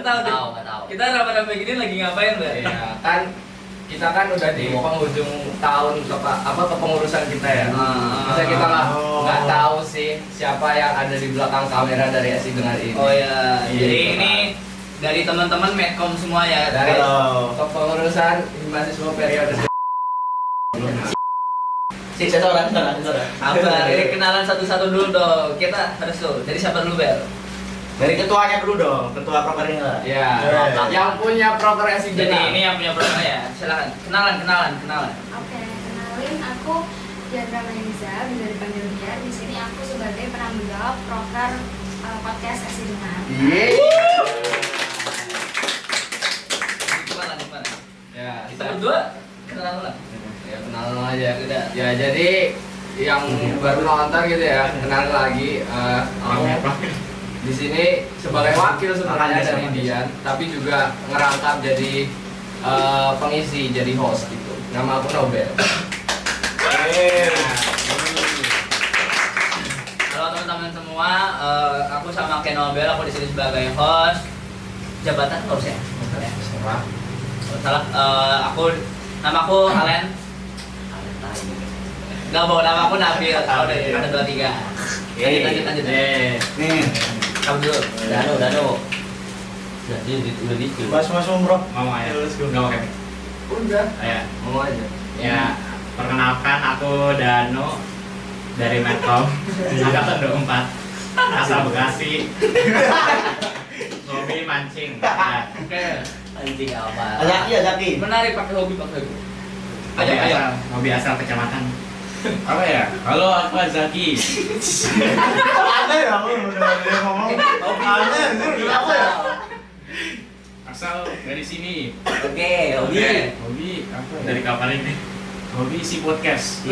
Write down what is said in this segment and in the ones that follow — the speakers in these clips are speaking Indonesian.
tahu deh. Kita rame-rame gini lagi ngapain, Mbak? Iya, kan kita kan udah di penghujung tahun kepengurusan kita ya. Masa kita nggak tahu sih siapa yang ada di belakang kamera dari Asik Dengar ini. Oh ya, jadi Gitu, ini dari teman-teman Medcom semua ya. dari kepengurusan mahasiswa periode. Seseorang. Apa? Ini kenalan satu-satu dulu dong. Kita harus tuh. Jadi siapa dulu, Bel? Dari ketuanya dulu dong, ketua prokernya. Ya, yang punya proker Asik Jadi Dengar. ini yang punya program ya. Silakan. Kenalan. Oke, kenalin aku Diandra Mainiza, bisa dipanggil Dia. Di sini aku sebagai penanggung jawab proker podcast Asik Dengar. Gimana? Ya, Kita berdua kenalan lah. Ya kenalan aja. Udah. Ya jadi yang baru nonton gitu ya, kenal lagi. Di sini sebagai wakil sebenarnya dari Dian, tapi juga ngerangkap jadi pengisi, jadi host gitu. Nama aku Nobel. Halo teman-teman semua, aku sama Ken Nobel, aku di sini sebagai host. Jabatan nggak usah ya? Serah. Salah, namaku Alen. Nggak bawa nama aku Nabil. Kalau dari 1, 2, 3. Lanjut. Nih, Kamu dulu. Dano. Jadi udah dikit. Mas umroh. Ngomong aja. Let's go. Nggak mau kayak Udah. ya. Ngomong aja. Ya, perkenalkan aku Dano dari Medcom angkatan 24 asal Bekasi. Hobi mancing. Ya. Oke. Anjing apa? Azaki. Menarik pakai hobi. Hobi asal kecamatan. Apa ya? Halo, aku Azaki. Aneh ya, aku udah dia ngomong. Aneh, ini apa ya? Asal dari sini. Oke, hobi. Hobi apa ya? Dari kapan ini? Hobi si podcast.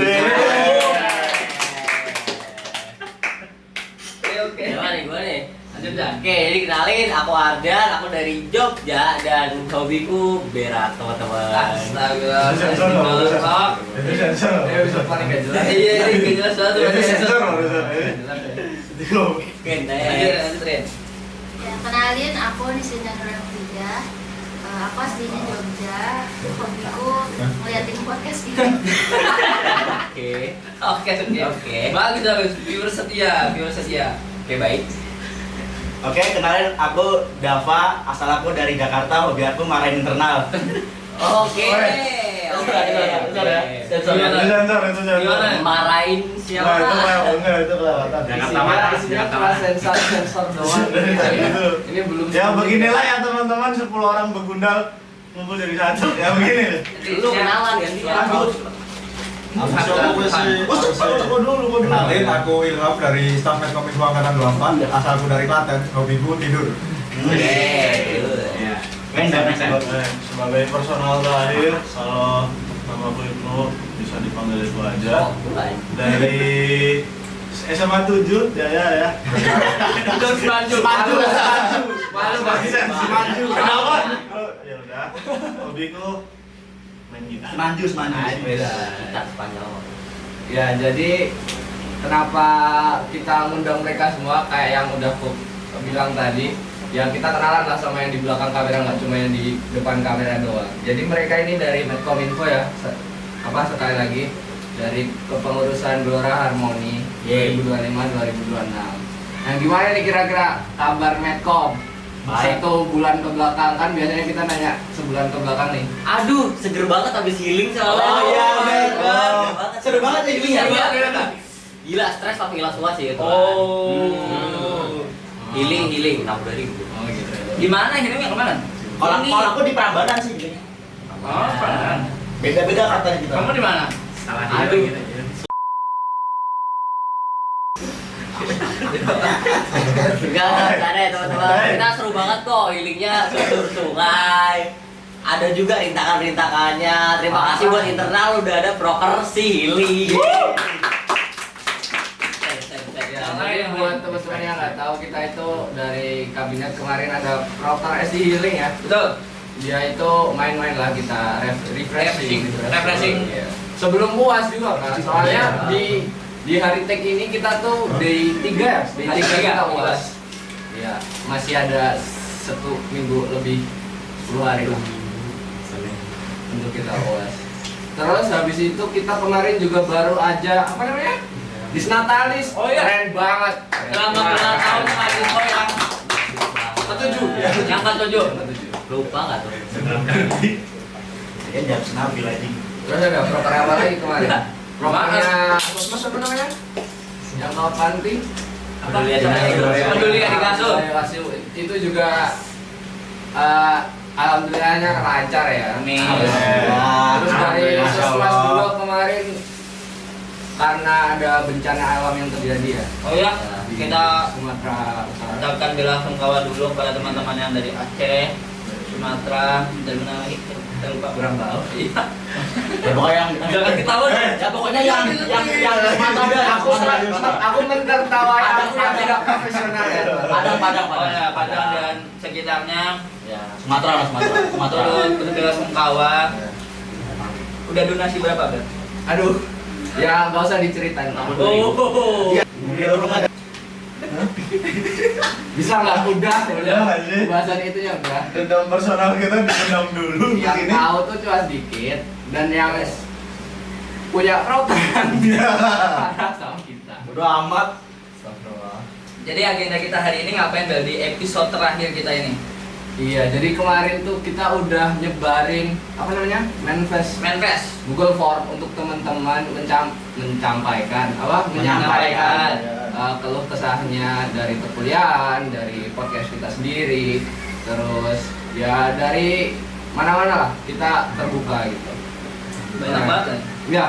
Oke. Gimana nih, gua nih? Lanjut dah. Oke, jadi kenalin, aku Ardan, aku dari Jogja dan hobiku berak, teman-teman. Astaga. Sensor dong, itu sensor. Bisa paling gak jelas. Iya, ini gak jelas banget. Itu sensor loh, Oke, Lanjut, Rin. Ya, kenalin aku di sini Nurul Tiga. Aku aslinya Jogja. Hobiku ngeliatin podcast gitu. Oke. Bagus. Viewer setia. Oke, baik. Oke, kenalin aku Dava, asal aku dari Jakarta, hobi aku marahin internal. Oke. Gimana? Marahin siapa? Itu kelewatan. Jakarta Sensor doang. Ini belum. Ya beginilah ya teman-teman, 10 orang begundal ngumpul jadi satu. Ya begini. Lu kenalan ya? Kenalin, aku Ilham dari staf Medkominfo Angkatan 24, asalku dari Klaten, hobiku tidur. Sebagai personal terakhir, kalau nama aku Ibnu bisa dipanggil itu aja. Dari SMA 7, ya. Maju. Kenapa? Ya udah. Hobiku main gitar. Semanjus. Beda. Kita Spanyol. Ya jadi kenapa kita ngundang mereka semua kayak yang udah aku bilang tadi, ya kita kenalan lah sama yang di belakang kamera, nggak cuma yang di depan kamera doang. Jadi mereka ini dari Medkominfo ya, sekali lagi dari kepengurusan Gelora Harmoni 2025-2026. Nah gimana nih kira-kira kabar Medcom? Satu bulan ke belakang, kan biasanya kita nanya sebulan ke belakang nih. Aduh, seger banget habis healing soalnya. Oh, iya, bener. Seru banget ya healing ya. Gila, stres tapi hilang semua sih itu. Healing, tahu dari gitu. Oh gitu. Gimana healingnya kemana? Kalau aku di Prambanan sih gitu. Prambanan. Beda-beda katanya kita. Kamu di mana? Salah Aduh. dia gitu. Enggak ada ya teman-teman. Kita seru banget kok healingnya susur sungai. Ada juga rintangan-rintangannya. Terima kasih buat internal udah ada proker si healing. Jadi buat teman-teman yang nggak tahu, kita itu dari kabinet kemarin ada proker SD Healing ya. Betul. Dia itu main-main lah, kita refreshing. Iya. Sebelum puas juga kan. Soalnya di hari tag ini kita tuh day 3 ya. Day 3 kita puas. Iya, masih ada 1 minggu lebih 10 hari lah untuk kita UAS. Terus habis itu kita kemarin juga baru aja apa namanya? Disnatalis. Oh iya. Keren banget. Selamat ulang tahun mahasiswa yang ketujuh. yang ketujuh. Lupa nggak tuh? Ya jam senapi lagi. Terus ada proker apa lagi kemarin? Prokernya apa namanya? Yang mau panti. Peduli adik Peduli adik asuh. Itu juga alhamdulillahnya lancar ya. Amin. Terus dari Masya Sesmas Allah. juga kemarin karena ada bencana alam yang terjadi ya Oh ya, di kita Sumatera Utara. ucapkan bela sungkawa dulu kepada teman-teman yang dari Aceh, Sumatera, dan mana lagi? Kita lupa. Kurang tahu. Iya. Ya pokoknya yang Jangan ketahuan. Ya pokoknya yang Aku menertawai aku yang tidak profesional ya. Padang. Oh ya, Padang dan sekitarnya. Ya, Sumatera. Terus bela sungkawa. Udah donasi berapa, Bel? Aduh, ya nggak usah diceritain. Oh. Bisa nggak udah sih. bahasan itu ya udah. Dendam personal kita dipendam dulu Yang begini. tahu tuh cuma sedikit dan yang punya program parah sama kita. udah amat. Jadi agenda kita hari ini ngapain, Bel? Di episode terakhir kita ini. Iya, jadi kemarin tuh kita udah nyebarin apa namanya manifest Manfest. Google Form untuk teman-teman menyampaikan keluh kesahnya dari perkuliahan, dari podcast kita sendiri, terus ya dari mana-mana lah kita terbuka gitu. Banyak Nah, banget kan? Ya,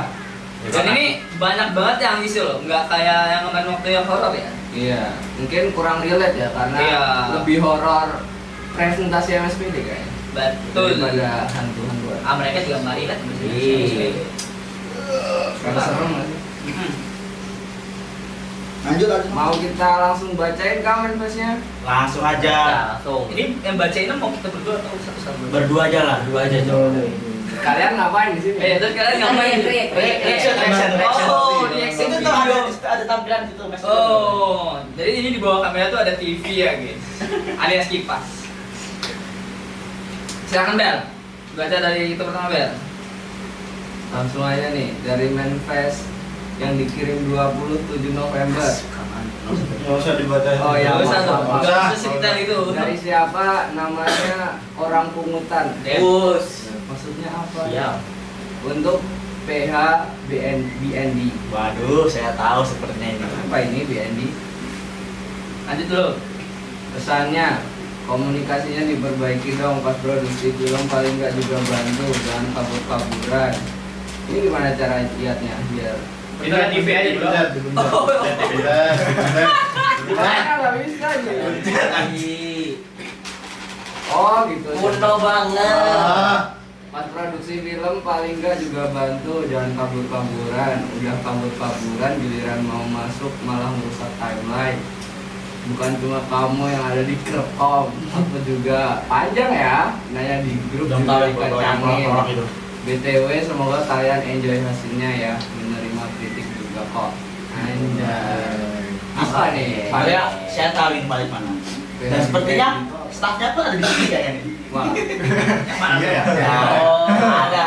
Dan ini banyak banget yang ngisi loh, nggak kayak yang kemarin waktu yang horor ya. iya, mungkin kurang relate ya karena Iya. lebih horor presentasi MSPD kayaknya. Betul. Daripada hantu-hantuan. Mereka juga nggak relate sama sini. Iya. Karena serem nggak sih? Lanjut. Mau kita langsung bacain kah manifestnya? Langsung aja. Langsung. Ini yang bacainnya mau kita berdua atau satu-satu? Berdua aja lah. Dua aja coba. Kalian ngapain di sini? Terus kalian ngapain? Reaction. Oh, reaction Itu tuh ada tampilan situ. Mas. Oh, jadi ini di bawah kamera tuh ada TV ya, guys. Alias kipas. Silakan, Bel. Baca dari itu pertama, Bel. Langsung aja nih dari manifest yang dikirim 27 November. Nggak usah dibacain. Oh, ya, Nggak usah tuh. maaf. Nggak usah sekitar itu. Dari siapa? Namanya orang pungutan. Bus. Maksudnya apa? Iya. Untuk PH BND. Waduh, saya tahu sepertinya ini. Apa ini BND? Lanjut dulu. Pesannya komunikasinya diperbaiki dong pas produksi film, paling nggak juga bantu, jangan kabur-kaburan. Ini gimana cara lihatnya biar Itu lihat TV aja dulu. gimana nggak bisa aja. Oh gitu. Kuno banget. Pas produksi film paling nggak juga bantu, jangan kabur-kaburan. Udah kabur-kaburan giliran mau masuk malah merusak timeline. Bukan cuma kamu yang ada di Kerkom, aku juga panjang ya. Nanya di grup Belum juga tahu foto yang dikacangin. orang itu. BTW semoga kalian enjoy hasilnya ya, menerima kritik juga kok. Anjay. Apa nih? Saya tahu ini balik mana. Dan sepertinya staffnya tuh ada di sini kayaknya. Wah. Yang mana? Iya ya. Ya. Oh, Ada.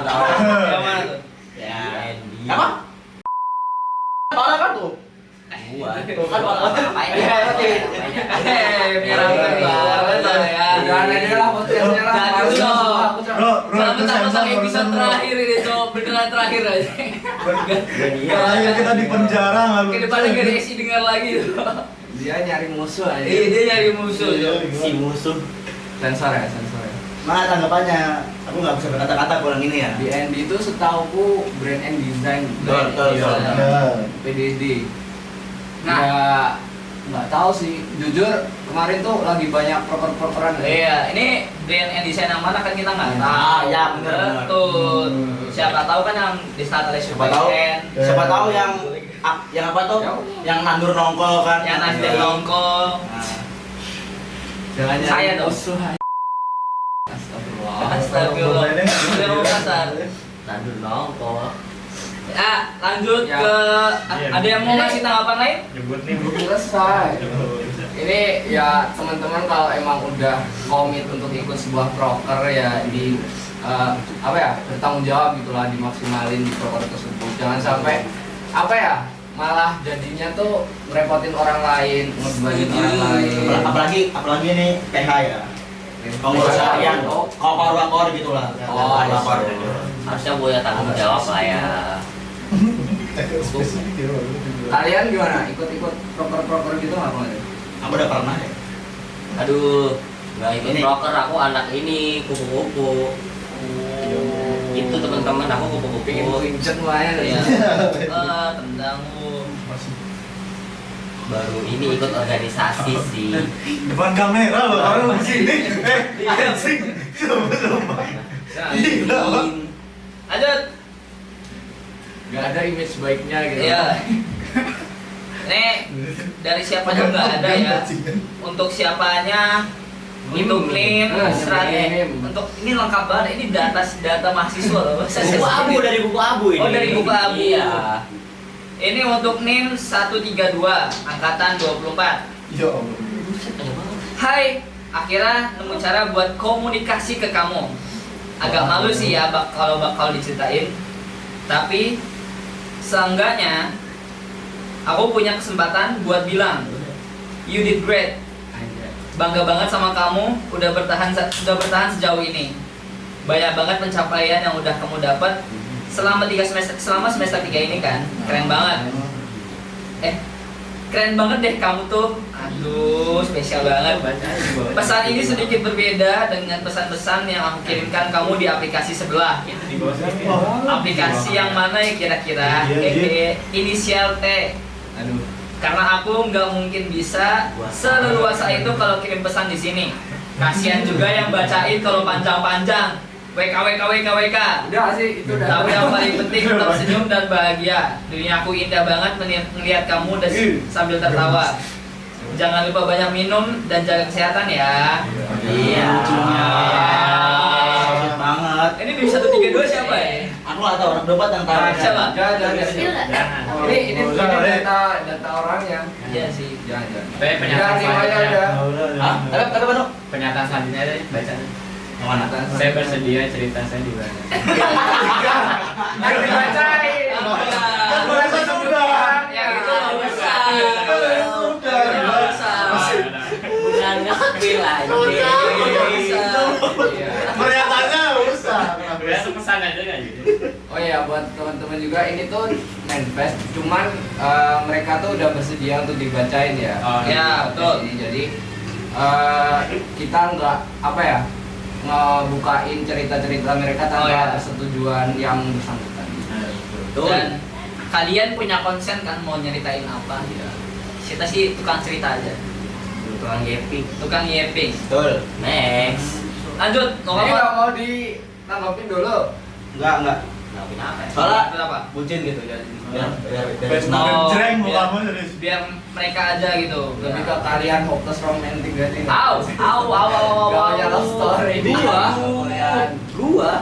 Tahu. Yang mana tuh? Ya. Andy. Apa? Parah kan tuh? Gua. Tuh kan parah. Ngapain? Menyeramkan banget loh ya. Udah ada lah podcastnya lah. Jangan Males gitu lah, dong. aku capek. Bro, Selamat itu datang sensor, ke episode sensor. terakhir ini, Cok. Beneran terakhir aja. Terakhir kita di penjara nggak lucu. Kedepannya gak diisi dengar lagi tuh. Dia nyari musuh aja. Dia nyari musuh, Cok. Si musuh. Sensor ya, sensor ya. Mana tanggapannya? Aku nggak bisa berkata-kata kurang ini ya. BND itu setauku brand and design. Betul. Ya. PDD. Nah. Ya nggak tahu sih. Jujur kemarin tuh lagi banyak proker-prokeran. Iya, ini brand and design yang mana kan kita nggak Ya. tahu. Ya, bener. Betul. Siapa tahu kan yang di Startalis Siapa tahu? Siapa tahu yang apa tuh? Yang nandur nongkol kan? yang nanti nongkol. Nah, Jangan nyari Saya dong. musuh. Astagfirullah. Astagfirullah. Udah mau kasar. Nandur nongkol. Lanjut Ya. ke ada yang mau ngasih tanggapan lain? nyebut nih Bu. Selesai. Ini ya teman-teman kalau emang udah komit untuk ikut sebuah proker ya bertanggung jawab gitulah, dimaksimalin di proker tersebut. Jangan sampai malah jadinya tuh ngerepotin orang lain, ngebebanin orang lain. Apalagi ini PH ya. Pengurus harian, kokor gitu lah. Harusnya punya tanggung jawab lah ya. Kalian gimana? Ikut-ikut proker-proker gitu nggak kemarin? Aku udah pernah ya. Aduh, nggak ikut Ini. broker, aku anak ini kupu-kupu. Itu teman-teman, aku kupu-kupu. Pengen pincet lumayan Iya. ya. Tendangmu. Baru ini ikut organisasi sih. Depan kamera loh, orang di sini. Anjing. Gila, Bang. Lanjut. Gak ada image baiknya gitu. Iya. Ini dari siapanya nggak ada ya. Untuk siapanya untuk NIM, untuk ini lengkap banget. Ini data mahasiswa loh. Buku abu, dari buku abu ini. Oh, dari buku abu. Iya. Ini untuk NIM 132 angkatan 24. Ya Allah. Hai, akhirnya nemu cara buat komunikasi ke kamu. Agak malu sih ya kalau bakal diceritain. Tapi seenggaknya aku punya kesempatan buat bilang you did great. Bangga banget sama kamu udah bertahan sejauh ini. Banyak banget pencapaian yang udah kamu dapat selama semester 3 ini kan. Keren banget. Keren banget deh kamu tuh. Aduh, spesial banget. Pesan ini sedikit berbeda dengan pesan-pesan yang aku kirimkan kamu di aplikasi sebelah. Aplikasi yang mana ya kira-kira? Inisial T. Aduh. Karena aku nggak mungkin bisa seleluasa itu kalau kirim pesan di sini. Kasihan juga yang bacain kalau panjang-panjang. WK. Udah sih itu udah. Tapi yang paling penting tetap senyum dan bahagia. Duniaku indah banget melihat kamu dan sambil tertawa. Jangan lupa banyak minum dan jaga kesehatan ya. Iya. Sakit banget. Ini di 132 siapa ya? Aku nggak tahu, anak dopat yang tahu. Siapa? Jangan. Ini data orangnya. Iya sih. Jangan. Pernyataan Jangan aja selanjutnya. udah. Hah? Tapi apa tuh? Pernyataan selanjutnya deh, baca. Yang mana? Saya bersedia cerita saya di mana. Yang dibacain. Kan mereka sudah. Ya itu nggak usah. Udah. Nggak usah. Bukan nge-spill aja. Nggak usah. Iya. Pernyataannya usah. Biasa pesan aja kan gitu. Oh ya, buat teman-teman juga ini tuh manifest, cuman mereka tuh udah bersedia untuk dibacain ya. Oh, ya, betul. Jadi kita nggak ngebukain cerita-cerita mereka tanpa Oh, ya. persetujuan yang bersangkutan. Dan kalian punya konsen kan mau nyeritain apa? Ya. Kita sih tukang cerita aja. Tukang gaping. Tukang yeping. Betul. Next. Lanjut, Ini ngomong nggak apa? mau ditanggapin dulu. Enggak. Nggak punya apa ya? Soalnya Kenapa? bucin gitu jadi. Biar Oh, Jreng muka biar- kamu serius. Biar mereka aja gitu. Lebih ke kalian hopeless romantic berarti. Au. Gak punya love story. Gua.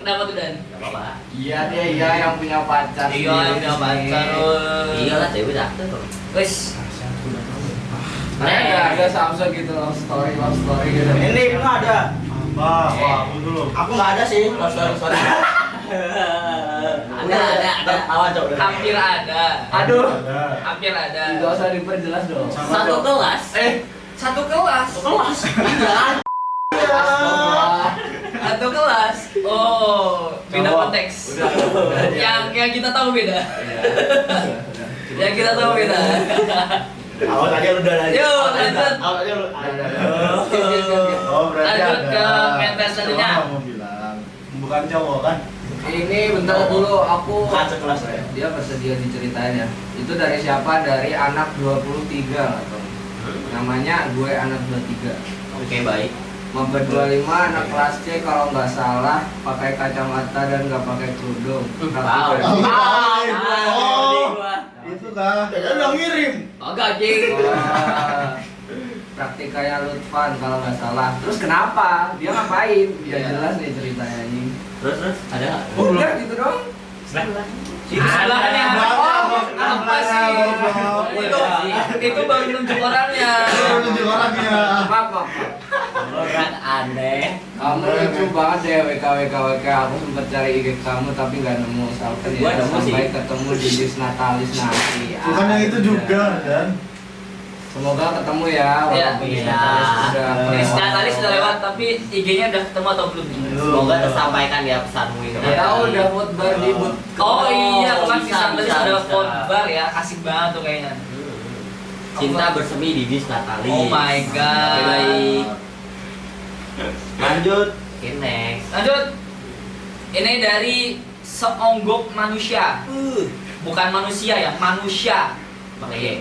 Kenapa tuh Dan? Gak apa-apa. Iya yang punya pacar. Iya, yang punya pacar. Iya lah, cewek cakep. Wes. Nah, ada Samsung gitu love story gitu. Ini pernah ada. Wah, aku dulu. Aku nggak ada sih. Sorry. Ada. Awan cok. Hampir ada. Aduh. Ada. Hampir ada. Gak usah diperjelas dong. Satu kelas. Satu kelas. Kelas. Iya. Astaga. Satu kelas. Oh, beda Cowok. konteks. Udah. Yang kita tahu beda. Iya. Yang kita tahu beda. Awan aja lu udah ada. Yuk, lanjut. Awan aja lu. Oh, berarti Lanjut ada. ke manifest selanjutnya. Cowok mau bilang. Bukan cowok kan? Ini bentar dulu aku Kaca kelas ya. dia bersedia diceritain ya. Itu dari siapa? Dari anak 23 atau namanya gue anak 23. Oke, baik. Mabar 25 anak kelas C kalau nggak salah pakai kacamata dan nggak pakai kerudung. Wow. Oh, itu kah? Jadi udah ngirim. Agak jing. Praktikanya Lutfan kalau nggak salah. Terus kenapa? Dia ngapain? Biar jelas nih ceritanya ini. Terus ada nggak? Udah gitu dong. Sebelahnya. Ada. Oh, Apa sih? Itu baru nunjuk orangnya. Tunjuk orangnya. Apa? Orang aneh. Kamu lucu banget deh WK. Aku sempat cari IG kamu tapi nggak nemu. Sampai Gua nemu sih. sampai ketemu di Dis Natalis nanti. Bukan yang itu juga dan Semoga ketemu ya. Walaupun Dis Iya. Natalis sudah. Chris Natalis sudah lewat, tapi IG-nya udah ketemu atau belum? Semoga tersampaikan ya pesanmu ini. Nggak tahu udah vote bar di boot. Oh iya, kemarin bisa, Chris Natalis bisa, ada bisa. vote bar ya, asik banget tuh kayaknya. Cinta bersemi di Dis Natalis. Oh my god. Oke, baik. Lanjut. Oke, next. Lanjut. Ini dari seonggok manusia. Bukan manusia ya, manusia. Oke.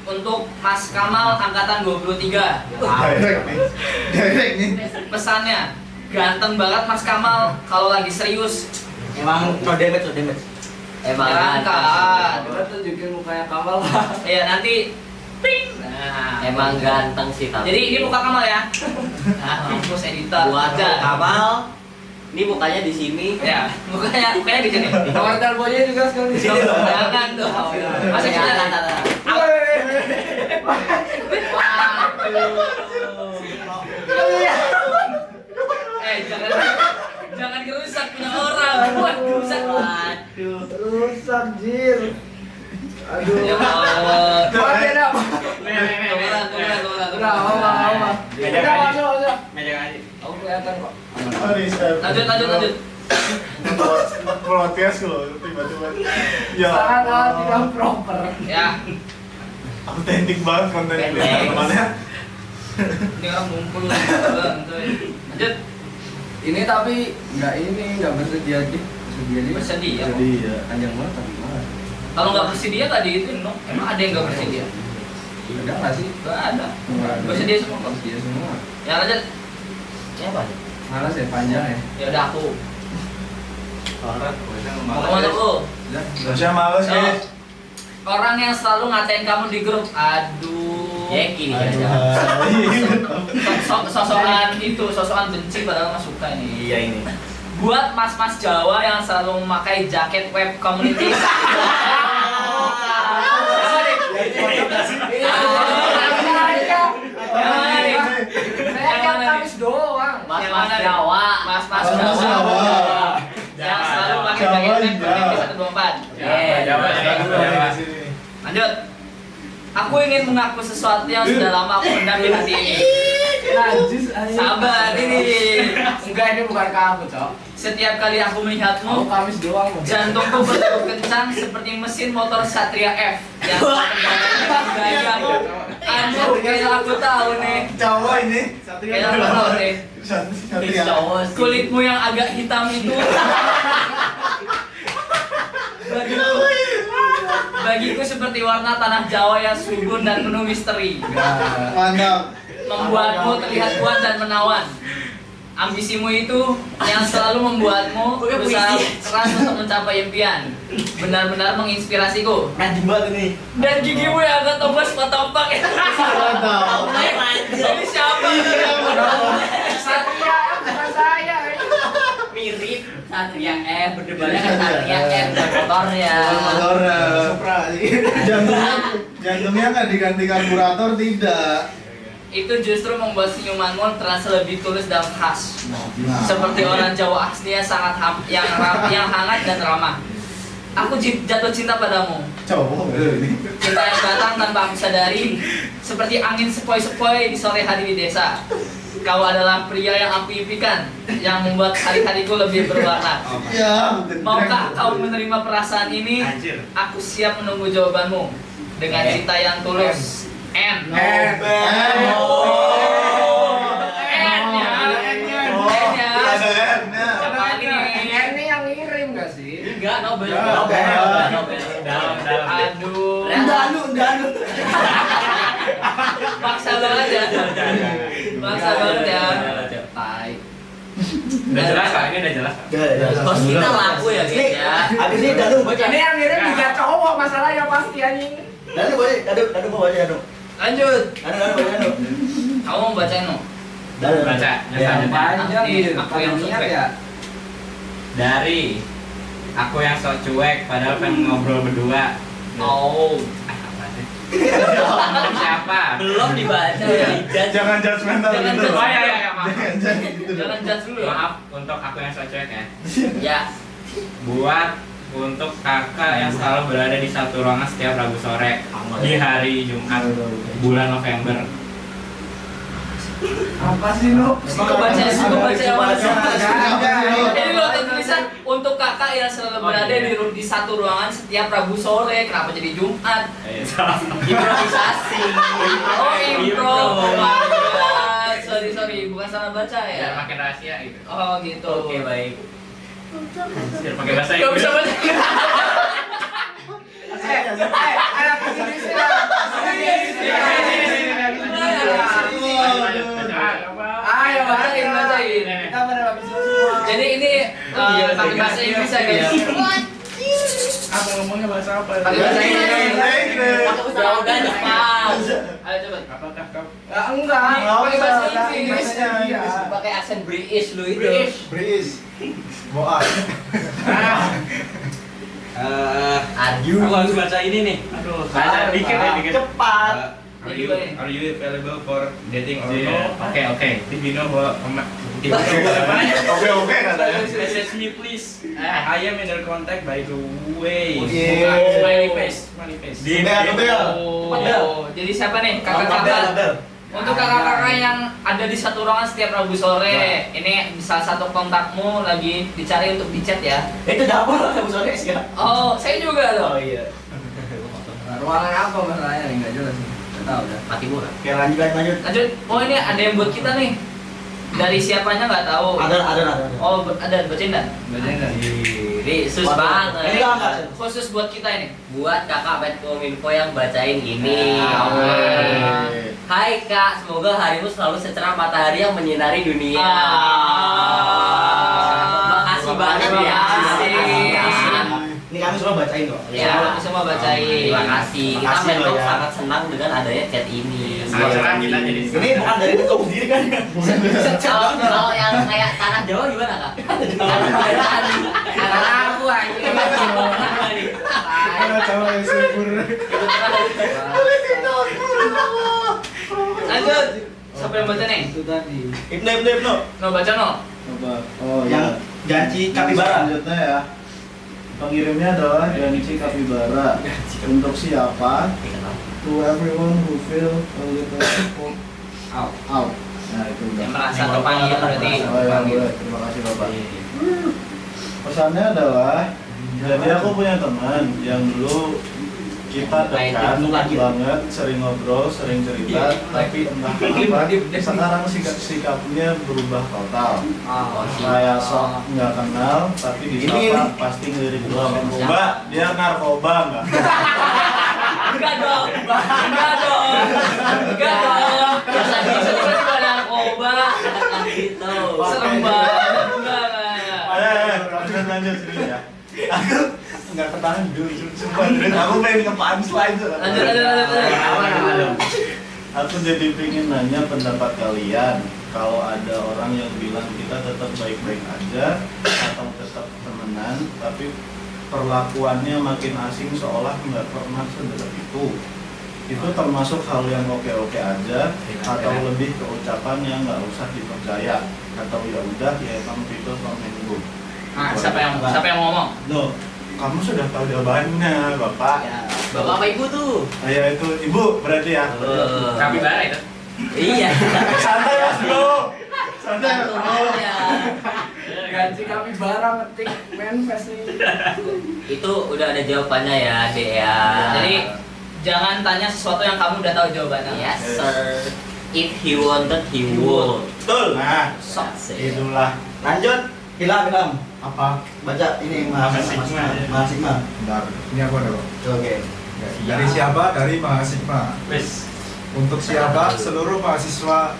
Untuk Mas Kamal angkatan 23. direct nih. Pesannya, ganteng banget Mas Kamal kalau lagi serius. Emang no damage. Emang Jangan. Coba tunjukin mukanya Kamal. Ya nanti ping. Nah, Emang ganteng sih tapi. Jadi ini muka Kamal ya. Nah, mampus editor. buat Aja. Kamal. Ini mukanya di sini. Ya, mukanya di sini. Komentar bonya juga sekali di sini. Jangan dong. Masih Jangan, kita. jangan. Jangan ngerusak punya orang. Waduh, rusak. Waduh. Rusak jir. Ya Allah. Coba beda. Tunggu. Udah, apa. Udah, masuk. Meja aja. Aku kelihatan kok. Lanjut. Protes loh tiba-tiba. Ya. Sangat tidak proper. Ya, Autentik banget konten ini. Pendek. Teman-temannya. ini orang ngumpul. Lanjut. Ini tapi nggak bersedia aja. Bersedia. Jadi ya. Panjang banget tapi banget. Kalau nggak bersedia tadi itu no. Emang ada yang nggak bersedia? Ada nggak sih? Nggak ada. Nggak ada. Bersedia semua kok. Bersedia semua. Ya lanjut. Siapa? Malas ya panjang ya. Ya udah aku. Mau kemana lu? Harusnya males So, guys. orang yang selalu ngatain kamu di grup. Aduh. Jeki nih Aduh. jangan. Sosokan benci padahal mas suka ini. Iya ini. Buat mas-mas Jawa yang selalu memakai jaket web community. Siapa nih? Saya kan habis doang. Mas Yang mana nih? Jawa. Mas-mas Mas Jawa. Yang selalu pakai Jawa, jaket web iya. community 124. Jawa. Lanjut. Aku ingin mengaku sesuatu yang sudah lama aku pendam di hati ini. Najis aja. Sabar ini. Enggak, ini bukan kamu, Cok. Setiap kali aku Kamu melihatmu, Kamis doang. jantungku berdegup kencang seperti mesin motor Satria F yang gaya. Aduh, kayaknya aku tahu nih. Jawa ini. Kayaknya aku tahu nih. Satria. Jawa sih. Kulitmu yang agak hitam itu. Bagiku seperti warna tanah Jawa yang subur dan penuh misteri. Mantap. Membuatmu terlihat kuat dan menawan. Ambisimu itu yang selalu membuatmu berusaha keras untuk mencapai impian. Benar-benar menginspirasiku. Najim banget ini. Dan gigimu yang agak tobas kotopak. Mantap. Ini siapa? Satria, bukan saya. Mirip Satria F, berdebatnya kan Satria F dan motornya. Motornya. Jantungnya nggak diganti karburator tidak. Itu justru membuat senyumanmu terasa lebih tulus dan khas. Seperti orang Jawa aslinya sangat yang hangat dan ramah. Aku jatuh cinta padamu. Cowok ini. Cinta yang datang tanpa aku sadari, seperti angin sepoi-sepoi di sore hari di desa. Kau adalah pria yang aku impikan, yang membuat hari-hariku lebih berwarna. Ya. Maukah kau menerima perasaan ini? Anjir. Aku siap menunggu jawabanmu dengan cinta yang tulus. N. N ya. Ada N-nya. Siapa lagi nih? Ini yang ngirim nggak sih? Enggak, Nobel. Dalam. Aduh. Danu. Maksa banget ya. Maksa banget ya. Tai. Udah jelas Pak, ini udah jelas. Bos kita laku ya guys ya. Habis ini Danu baca. Ini yang ngirim juga cowok masalahnya pasti anjing. Danu baca. Danu mau baca Danu. Lanjut. Danu baca Danu. Kamu mau bacain no? Danu Baca. Ya. Panjang Ini gitu. aku yang Niat suka. ya. Dari aku yang sok cuek padahal pengen ngobrol berdua. Oh. Siapa? Belum dibaca udah dijudge. Jangan judgmental Jangan gitu. judge. Oh ya, maaf. Jangan gitu dong. Jangan judge dulu ya. Maaf untuk aku yang so cuek ya. Ya. Buat untuk kakak yang selalu berada di satu ruangan setiap Rabu sore di hari Jumat bulan November. Apa sih lu? Suka baca yang mana? Ini Ini lo ada tulisan untuk kakak yang selalu Oh, berada iya. di satu ruangan setiap Rabu sore. Kenapa jadi Jumat? Improvisasi. Oh, impro. Oh my God. Sorry, bukan salah baca Biar ya. makin rahasia gitu. Oh gitu. Oke, baik. Biar pakai bahasa Gak bisa Inggris. baca. Anak kesini sih lah. Ayo Bacain. Kita pada habis semua. Jadi ini pakai bahasa Inggris ya guys. Apa ngomongnya bahasa apa? Pakai bahasa Inggris. Ya udah Jepang. Ayo coba. Apakah kau Enggak. Pakai bahasa Inggris. Inggris. Pakai aksen British lu itu. Breeze. Boas. Arju. Aku harus baca ini nih. Aduh, saya dikit ya dikit. Cepat. Are you available for dating or no? Oke. If you know Oke katanya. message me please. I am in your contact by the way. Yeah. Smiley face. Oh, jadi siapa nih kakak-kakak? Untuk kakak-kakak yang ada di satu ruangan setiap Rabu sore, ini salah satu kontakmu lagi dicari untuk dicat ya. Itu dapur lah sore sih ya. Oh, saya juga loh. iya. Ruangan apa masalahnya nih? Enggak jelas nih. Enggak tahu dah. Mati murah. Oke, lanjut. Lanjut. Oh, ini ada yang buat kita nih. Dari siapanya nggak tahu. Ada. Oh, ada bacain dah. Bacain dah. Ini sus Waduh. banget. Ini kan Khusus buat kita ini. Buat kakak Medkominfo yang bacain ini. Ah, Oke. oke. Hai kak, semoga harimu selalu secerah matahari yang menyinari dunia. Makasih banget ya. Ini kami semua bacain kok. Ya, Kami semua bacain. Terima kasih. Kita Makasih loh Medcom ya. sangat senang dengan adanya chat ini. Sangat senang kita jadi. Ini bukan dari kau sendiri kan? Kalau yang kayak tanah Jawa gimana kak? Tanah Jawa. Tanah aku aja. Ada cowok yang subur. Lanjut. Siapa yang baca nih? Itu tadi. Ibnu. No baca no. Coba. Oh Yang janji kapibara. Selanjutnya ya, pengirimnya adalah Janji Kapibara. Untuk siapa? To everyone who feel a little out. Nah itu udah. Yang merasa terpanggil berarti. Oh ya boleh, terima kasih Bapak. Pesannya adalah, jadi aku punya teman yang dulu kita dekat banget, sering ngobrol, sering cerita, tapi entah kenapa sekarang sikapnya berubah total. Kayak sok nggak kenal, tapi disapa pasti ngelirik gua. Mbak, dia narkoba nggak? Enggak dong. Biasa tiba-tiba narkoba. Gitu. Serem banget. Enggak. Lanjut serius ya. Aku nggak ketahan dulu, sumpah. Aku pengen nge-punchline. Lanjut. Aku jadi pengen nanya pendapat kalian. Kalau ada orang yang bilang kita tetap baik-baik aja atau tetap temenan, tapi perlakuannya makin asing seolah nggak pernah sedekat itu termasuk hal yang oke-oke aja atau lebih ke ucapan yang nggak usah dipercaya atau ya udah ya emang people from Minggu. Siapa yang ngomong? No, kamu sudah tahu jawabannya, Bapak. Ya, bapak apa ibu tuh? Ya itu Ibu berarti ya. Kapibara itu. Iya. Santai Mas Bro. Santai Mas Bro. Iya. Ganti kapibara ngetik manifest nih. Itu udah ada jawabannya ya, Dek ya. Jadi jangan tanya sesuatu yang kamu udah tahu jawabannya. Yes, sir. If he wanted, he would. Betul. Nah, Sok sih. itulah. Lanjut. Ilham. Apa? Baca ini Mahasisma. Bentar. Ini aku ada kok. Oke. Dari siapa? Dari Mahasisma. Wes. Untuk siapa? Seluruh mahasiswa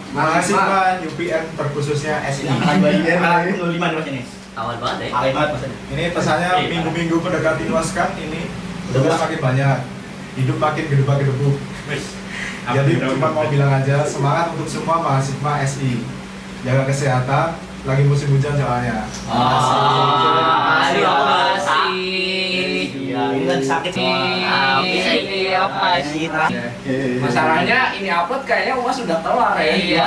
UPN terkhususnya SI. Yang 5 nih Mas ini. Awan banget ya. Alimat maksudnya. Ini pesannya minggu-minggu mendekati UASkan ini udah makin banyak. Hidup makin gedebak-gedebuk. Wes. Jadi cuma mau bilang aja semangat untuk semua mahasiswa SI. Jaga kesehatan, lagi musim hujan soalnya. Terima kasih. Iya, ini kan sakit. Ini apa sih? Masalahnya ini upload kayaknya UAS sudah kelar ya. Iya.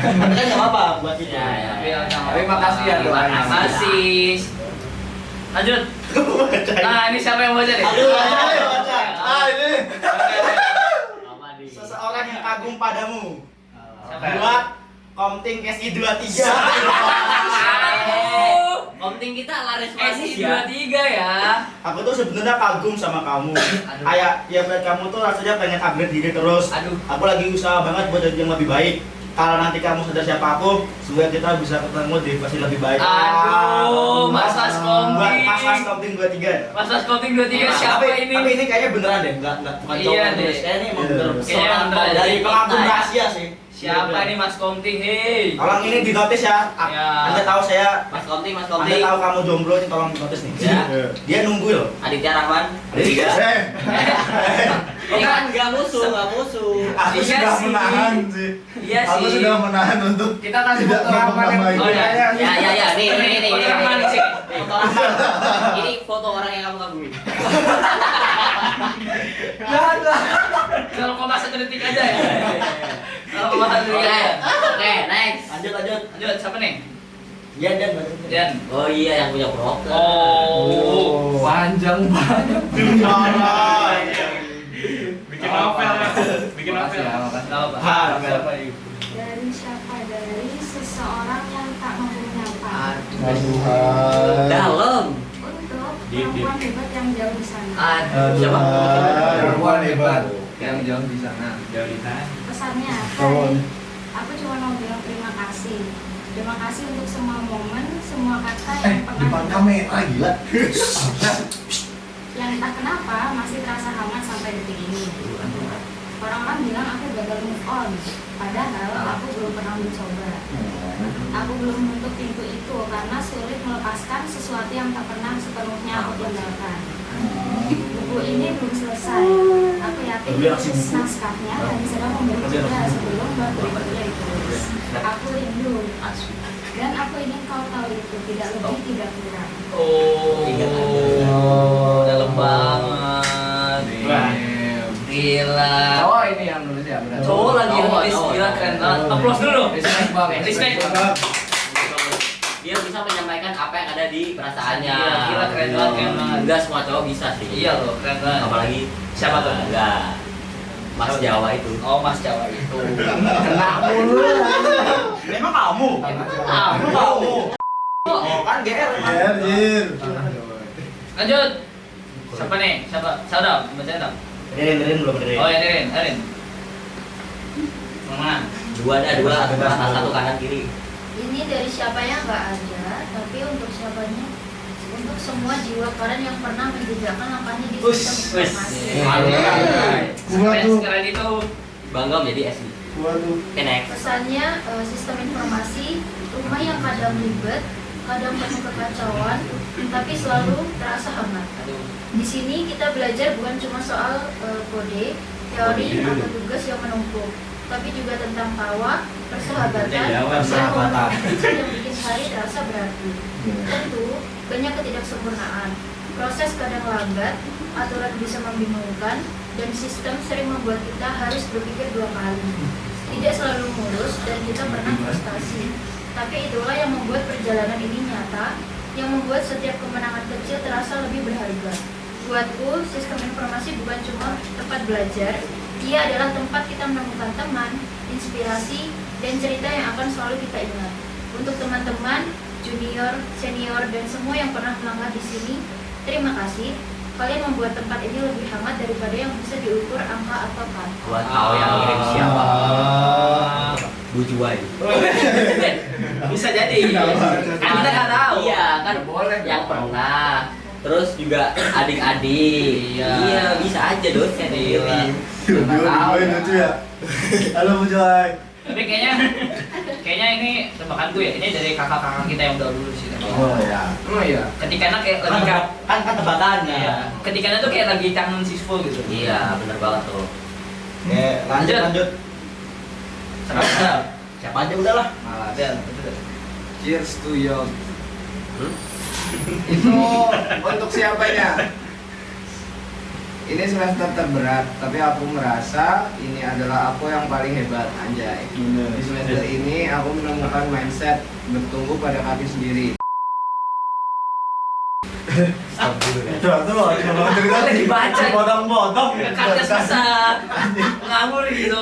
Kan nggak apa-apa buat itu. Tapi makasih ya doanya. Makasih. Lanjut. Nah, ini siapa yang baca nih? Aduh, baca. Ini. Apa nih? Seseorang yang kagum padamu. Siapa? Buat Komting SI 23. Komting kita laris manis SI ya. 23 ya. Aku tuh sebenarnya kagum sama kamu. Kayak ya buat kamu tuh rasanya pengen upgrade diri terus. Aduh. Aku lagi usaha banget buat jadi yang lebih baik. Kalau nanti kamu sadar siapa aku, semoga kita bisa ketemu di versi lebih baik. Aduh, Mas Buat Komting. Mas Komting 23. Mas Komting 23 siapa tapi ini? ini kayaknya beneran deh, enggak bukan Iya cowok deh. tulis. Kayaknya ini emang Iya. bener. Kayaknya Seorang beneran. dari pengagum Kita ya. rahasia sih. Siapa ini Mas Komting? Hei. Tolong ini di notice ya. Ya. Anda tahu saya, Mas Komting, Mas Anda Komting. tahu kamu jomblo ini tolong di notice nih. Ya. Dia nunggu loh. Aditya Rahman. Aditya. Kan nggak musuh, nggak musuh. Aku Iya sudah sih. menahan sih. Iya Aku sih. sudah menahan untuk Kita kasih tidak foto Rahman yang memperlambai. Oh, ya. Ya, nih, nih. Foto Rahman di sini. Nih, foto Rahman. Ini foto orang yang kamu kagumi. Kalau koma 1 detik aja ya. Kalau koma 1 detik Oke, aja. oke, next. Lanjut. Lanjut, siapa nih? Iya dan. Dan. Oh iya, yang punya broker. Oh. Panjang banget. Bikin novel ya. Bikin novel. Makasih. Gak apa-apa. Siapa ini? Dari siapa? Dari seseorang yang tak mampu menyapa. Tuhan. Dalam. Untuk Deep. perempuan hebat yang jauh di sana. Aduh, siapa? Perempuan hebat yang jauh di sana. Jauh di sana. Pesannya, Kawan. aku cuma mau bilang terima kasih. Terima kasih untuk semua momen, semua kata yang Depan pernah kamera gila. yang entah kenapa masih terasa hangat sampai detik ini. Orang-orang bilang aku gagal move on, padahal aku belum pernah mencoba. Aku belum menutup pintu itu karena sulit melepaskan sesuatu yang tak pernah sepenuhnya aku tinggalkan. Buku ini belum selesai. Aku yakin penulis naskahnya hanya sedang memberi jeda sebelum bab berikutnya ditulis. Aku rindu dan aku ingin kau tahu itu tidak lebih tidak kurang. Oh. Dalam banget. Gila. Cowok ini yang nulis ya berarti. Cowok lagi yang nulis, gila keren banget. Applause dulu. Respect banget. Respect. Dia bisa menyampaikan apa yang ada di perasaannya. Iya, gila, keren banget, keren banget. Enggak semua cowok bisa sih. Iya loh, keren banget. Apalagi Siapa tuh? Enggak. Mas Jawa itu. Oh, Mas Jawa itu. Kena mulu. Memang kamu. Kamu. Oh kan GR. Jir. Lanjut. Siapa nih? Siapa? Siapa? Baca dong. Dengerin belum dengerin. Oh ya, Erin. Mana? Dua, satu kanan kiri. Ini dari siapanya nggak ada, tapi untuk siapanya, untuk semua jiwa keren yang pernah menjejakkan langkahnya di sistem informasi. Siapa yang sekarang itu? Bangga menjadi SI. Waduh. Oke, next. Pesannya sistem informasi, rumah yang kadang ribet, kadang penuh kekacauan, tapi selalu terasa hangat. Aduh. Di sini kita belajar bukan cuma soal kode, teori atau tugas yang menumpuk, tapi juga tentang tawa, persahabatan, dan komunikasi yang bikin hari terasa berarti. Tentu banyak ketidaksempurnaan, proses kadang lambat, aturan bisa membingungkan, dan sistem sering membuat kita harus berpikir 2 kali. Tidak selalu mulus dan kita pernah frustasi, tapi itulah yang membuat perjalanan ini nyata, yang membuat setiap kemenangan kecil terasa lebih berharga. Buatku, sistem informasi bukan cuma tempat belajar, ia adalah tempat kita menemukan teman, inspirasi, dan cerita yang akan selalu kita ingat. Untuk teman-teman, junior, senior, dan semua yang pernah melangkah di sini, terima kasih. Kalian membuat tempat ini lebih hangat daripada yang bisa diukur angka atau kata. Gua tahu yang ngirim siapa. Bu Juwai. Bisa jadi. Kan kita nggak tahu. Iya, kan Boleh yang dong. pernah. Terus juga adik-adik. Iya. Iya, bisa aja dosen Iya. ngirim. Joy lucu ya. Halo Bu Joy. Tapi kayaknya ini tebakanku ya. Ini dari kakak-kakak kita yang udah lulus sih. Oh ya. Oh iya. Ketikanya kayak lagi Kan tebakannya. Iya. Ketikanya tuh kayak lagi kangen siswa gitu. Iya, benar banget tuh. Oke, lanjut. Siapa aja udahlah. Malah. Dan betul. Cheers to you. Itu untuk siapanya? Ini semester terberat, tapi aku merasa ini adalah aku yang paling hebat, anjay. Di semester ini aku menemukan mindset bertumbuh pada kaki sendiri. Tuh, kalau cerita Lagi baca. potong-potong. Kakaknya susah ngawur gitu.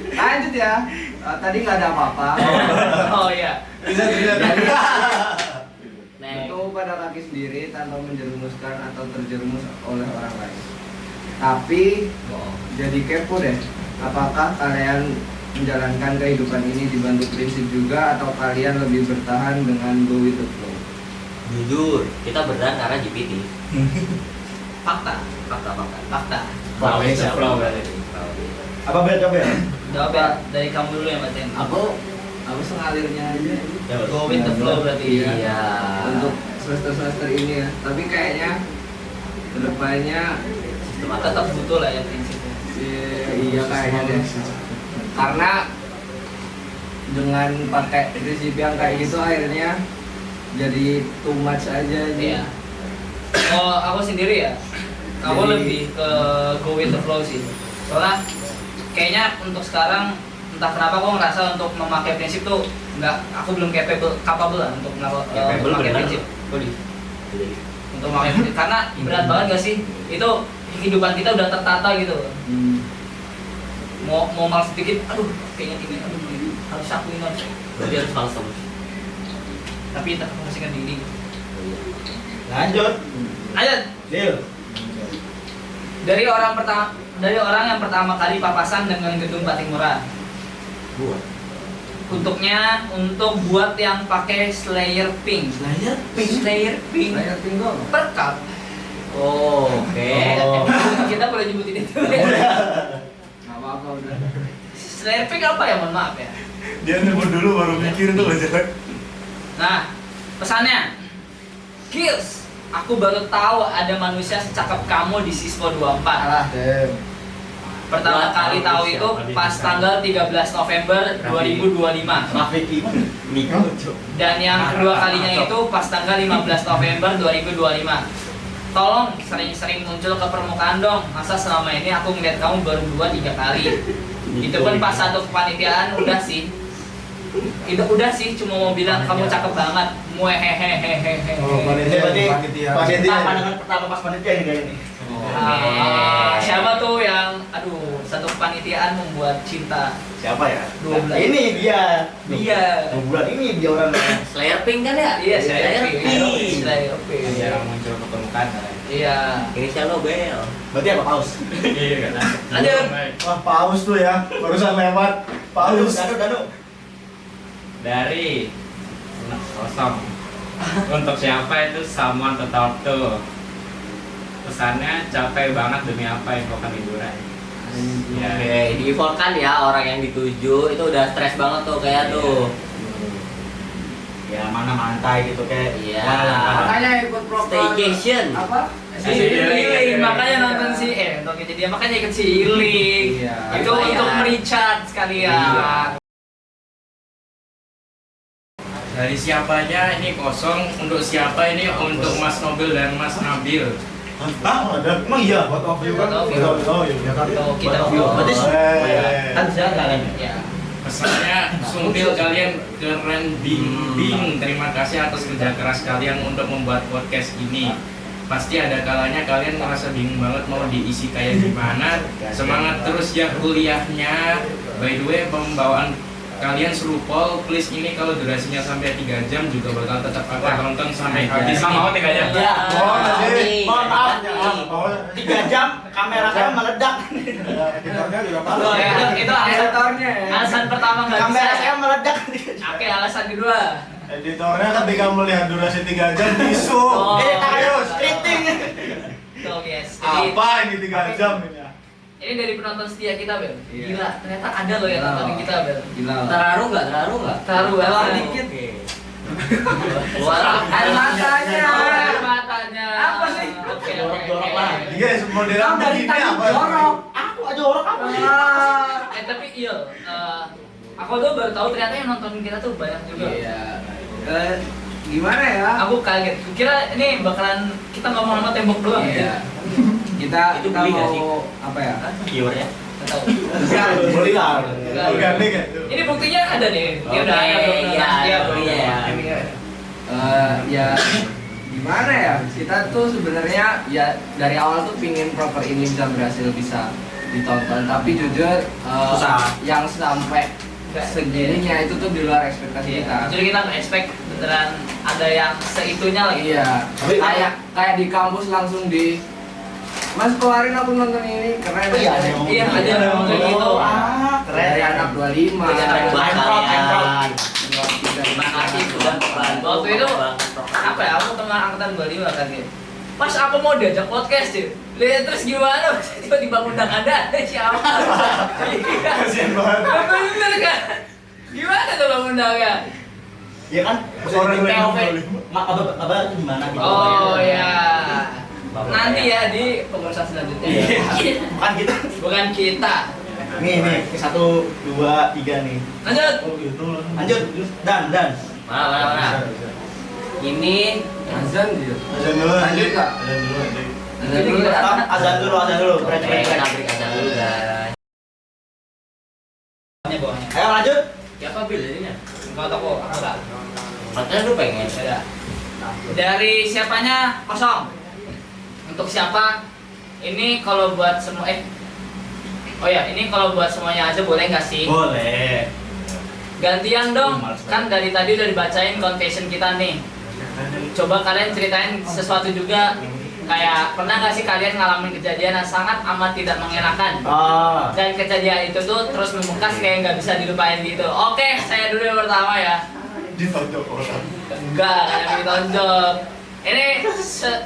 Lanjut ya. Tadi nggak ada apa-apa. Oh iya. Bisa. Itu pada kaki sendiri tanpa menjerumuskan atau terjerumus oleh orang lain. Tapi jadi kepo deh. Apakah kalian menjalankan kehidupan ini dibantu prinsip juga atau kalian lebih bertahan dengan go with the flow? Jujur, kita bertahan karena GPT. Fakta. Flow is a flow berarti. Apa beda? Jawab ya dari kamu dulu ya Mbak Ten. Aku sengalirnya aja. Go with the flow berarti. Iya. Untuk semester ini ya. Tapi kayaknya kedepannya Tetap butuh lah ya prinsipnya. iya kayaknya deh. Karena dengan pakai prinsip yang kayak gitu akhirnya jadi too much aja. Iya. Oh, aku sendiri ya. Aku Jadi- lebih ke go with the flow sih. Soalnya kayaknya untuk sekarang entah kenapa aku ngerasa untuk memakai prinsip tuh aku belum capable lah untuk Capable memakai bener. prinsip. Untuk memakai prinsip karena berat banget gak sih? Itu kehidupan kita udah tertata gitu. Mau malas sedikit, aduh kayaknya ini harus aku ini harus. Berarti harus malas terus. Tapi tak memposisikan diri. Lanjut. Ayo Deal. dari orang yang pertama kali papasan dengan gedung batik murah. Buat. Untuk buat yang pakai Slayer Pink. Slayer Slayer Pink. Saya tinggal. Per cup. Oh, oke. Kita boleh nyebutin itu. Nggak apa-apa udah. Slayer Pink apa ya? Mohon maaf ya. Dia nyebut dulu baru mikir tuh loh jelek. Nah, pesannya. Kills. Aku baru tahu ada manusia secakep kamu di Siswa 24. Alah, Dem. Pertama Wah, kali tahu itu pas tanggal 13 November 2025. Rafiki. Niko. Dan yang kedua kalinya itu pas tanggal 15 November 2025. Tolong sering-sering muncul ke permukaan dong. Masa selama ini aku ngeliat kamu baru 2-3 kali. Itu pun pas satu kepanitiaan udah sih. Itu udah sih cuma mau bilang kamu cakep banget. Muehehehehehe. Oh, panitia. Pandangan pertama pas panitia ini kayak ini. Siapa tuh yang satu kepanitiaan membuat cinta Siapa ya? 12. Ini dia. Dia. 2 bulan ini dia orangnya. Slayer Pink kan ya? Iya, Slayer Pink. Pink. Slayer Pink. Jarang muncul ke permukaan. Iya. Inisial Nobel. Berarti apa paus? Iya kan. Lanjut. Wah, paus tuh ya. Barusan lewat. Paus. Danu. Dari kosong. Untuk siapa itu someone to talk to. Pesannya capek banget demi apa infokan liburan. Ya. Oke, di-evolve ya orang yang dituju itu udah stres banget tuh kayak Iya. tuh. Ya mana mantai gitu kayak. Iya. Makanya ikut program Staycation. apa? Healing, makanya nonton untuk jadi makanya ikut si healing. Iya. Itu Bayar. untuk recharge sekalian. Iya. Dari siapanya ini kosong, untuk siapa ini untuk Mas Nobel dan Mas Nabil. Hah, ada. Emang iya. What of you What kan? of you? Oh, iya. Ya kan? Untuk kita view. Berarti Kan bisa kan? Ya. Pesannya, sumpil kalian keren bing. Terima kasih atas kerja keras kalian untuk membuat podcast ini. Pasti ada kalanya kalian merasa bingung banget mau diisi kayak gimana. Semangat terus ya kuliahnya. By the way, pembawaan kalian seru pol, please ini kalau durasinya sampai 3 jam juga bakal tetap aku tonton sampai habis. Mau 3 jam? Ya. Oh, Oke. mohon maaf. 3 jam kamera saya meledak. Editornya juga Oh, pas. itu alasan pertama nggak bisa. Kamera saya meledak. Oke, alasan kedua. Editornya ketika melihat durasi 3 jam tisu. Oh. Ayo, scripting. Tuh guys. Jadi Apa ini 3 jam ini? ini dari penonton setia kita, Bel. Iya. Gila, ternyata ada loh yang nontonin kita, Bel. Gila. Terharu nggak? Terharu banget. Oke. Dikit. Keluar Air matanya. Air matanya. Apa sih? Oke, Jorok-jorok oke. lah. Guys, modelan begini apa? Aku aja jorok apa? Tapi iya, aku tuh baru tahu ternyata yang nontonin kita tuh banyak juga. Iya. Gimana ya? Aku kaget. Kira ini bakalan kita ngomong sama tembok doang. Iya. Kita Itu beli nggak sih? mau apa ya? Viewernya. Nggak tahu. Boleh lah. Organik ya. Ini buktinya ada nih. Dia Oke, udah ada belum? iya, Iya, belum belum. ya. Ini ya. Ya gimana ya, kita tuh sebenarnya ya dari awal tuh pingin proper ini bisa ditonton, tapi jujur Susah. yang sampai segininya itu tuh di luar ekspektasi kita. Jadi kita nggak expect beneran ada yang seitunya lagi. Iya, Tapi kayak di kampus langsung di Mas kemarin aku nonton ini keren. Oh, iya, ada yang ngomong Iya, gitu. ada yang ngomong kayak gitu. Keren. Dari anak 25. Keren buat Emprot, kalian. Terima kasih sudah membantu. Waktu itu apa ya? Aku teman angkatan 25 kan gitu. Pas aku mau diajak podcast sih. Lihat terus gimana? Tiba-tiba undang ada siapa? Kasian banget. Bener kan? Gimana tuh lo undangnya? Iya kan? Orang Di yang POV. ngomong. Kabar itu gimana gitu. Oh ya. Bapak Nanti saya. ya di pemeriksaan selanjutnya. Iya. Bukan kita. Bukan kita. Nih, 1, 2, 3 nih. Lanjut. Oh gitu. Lanjut. Dan. Mana? Ini Azan dia. Azan dulu. Lanjut nggak? Azan dulu. Azan. Azan dulu ya. Stop, azan dulu. Oke, kita break aja dulu guys. Bawahnya. Ayo lanjut. Siapa bil jadinya? Enggak tahu kok, aku enggak. Katanya lu pengen. Beda. Dari siapanya kosong. Untuk siapa? Ini kalau buat semua oh ya, ini kalau buat semuanya aja boleh nggak sih? Boleh. Gantian dong. Males Kan dari tadi udah dibacain confession kita nih. Coba kalian ceritain sesuatu juga. Kayak pernah nggak sih kalian ngalamin kejadian yang sangat amat tidak mengenakan? Dan kejadian itu tuh terus membekas kayak nggak bisa dilupain gitu. Oke, saya dulu yang pertama ya. Ditonjok orang. Enggak, kayak ditonjok. Ini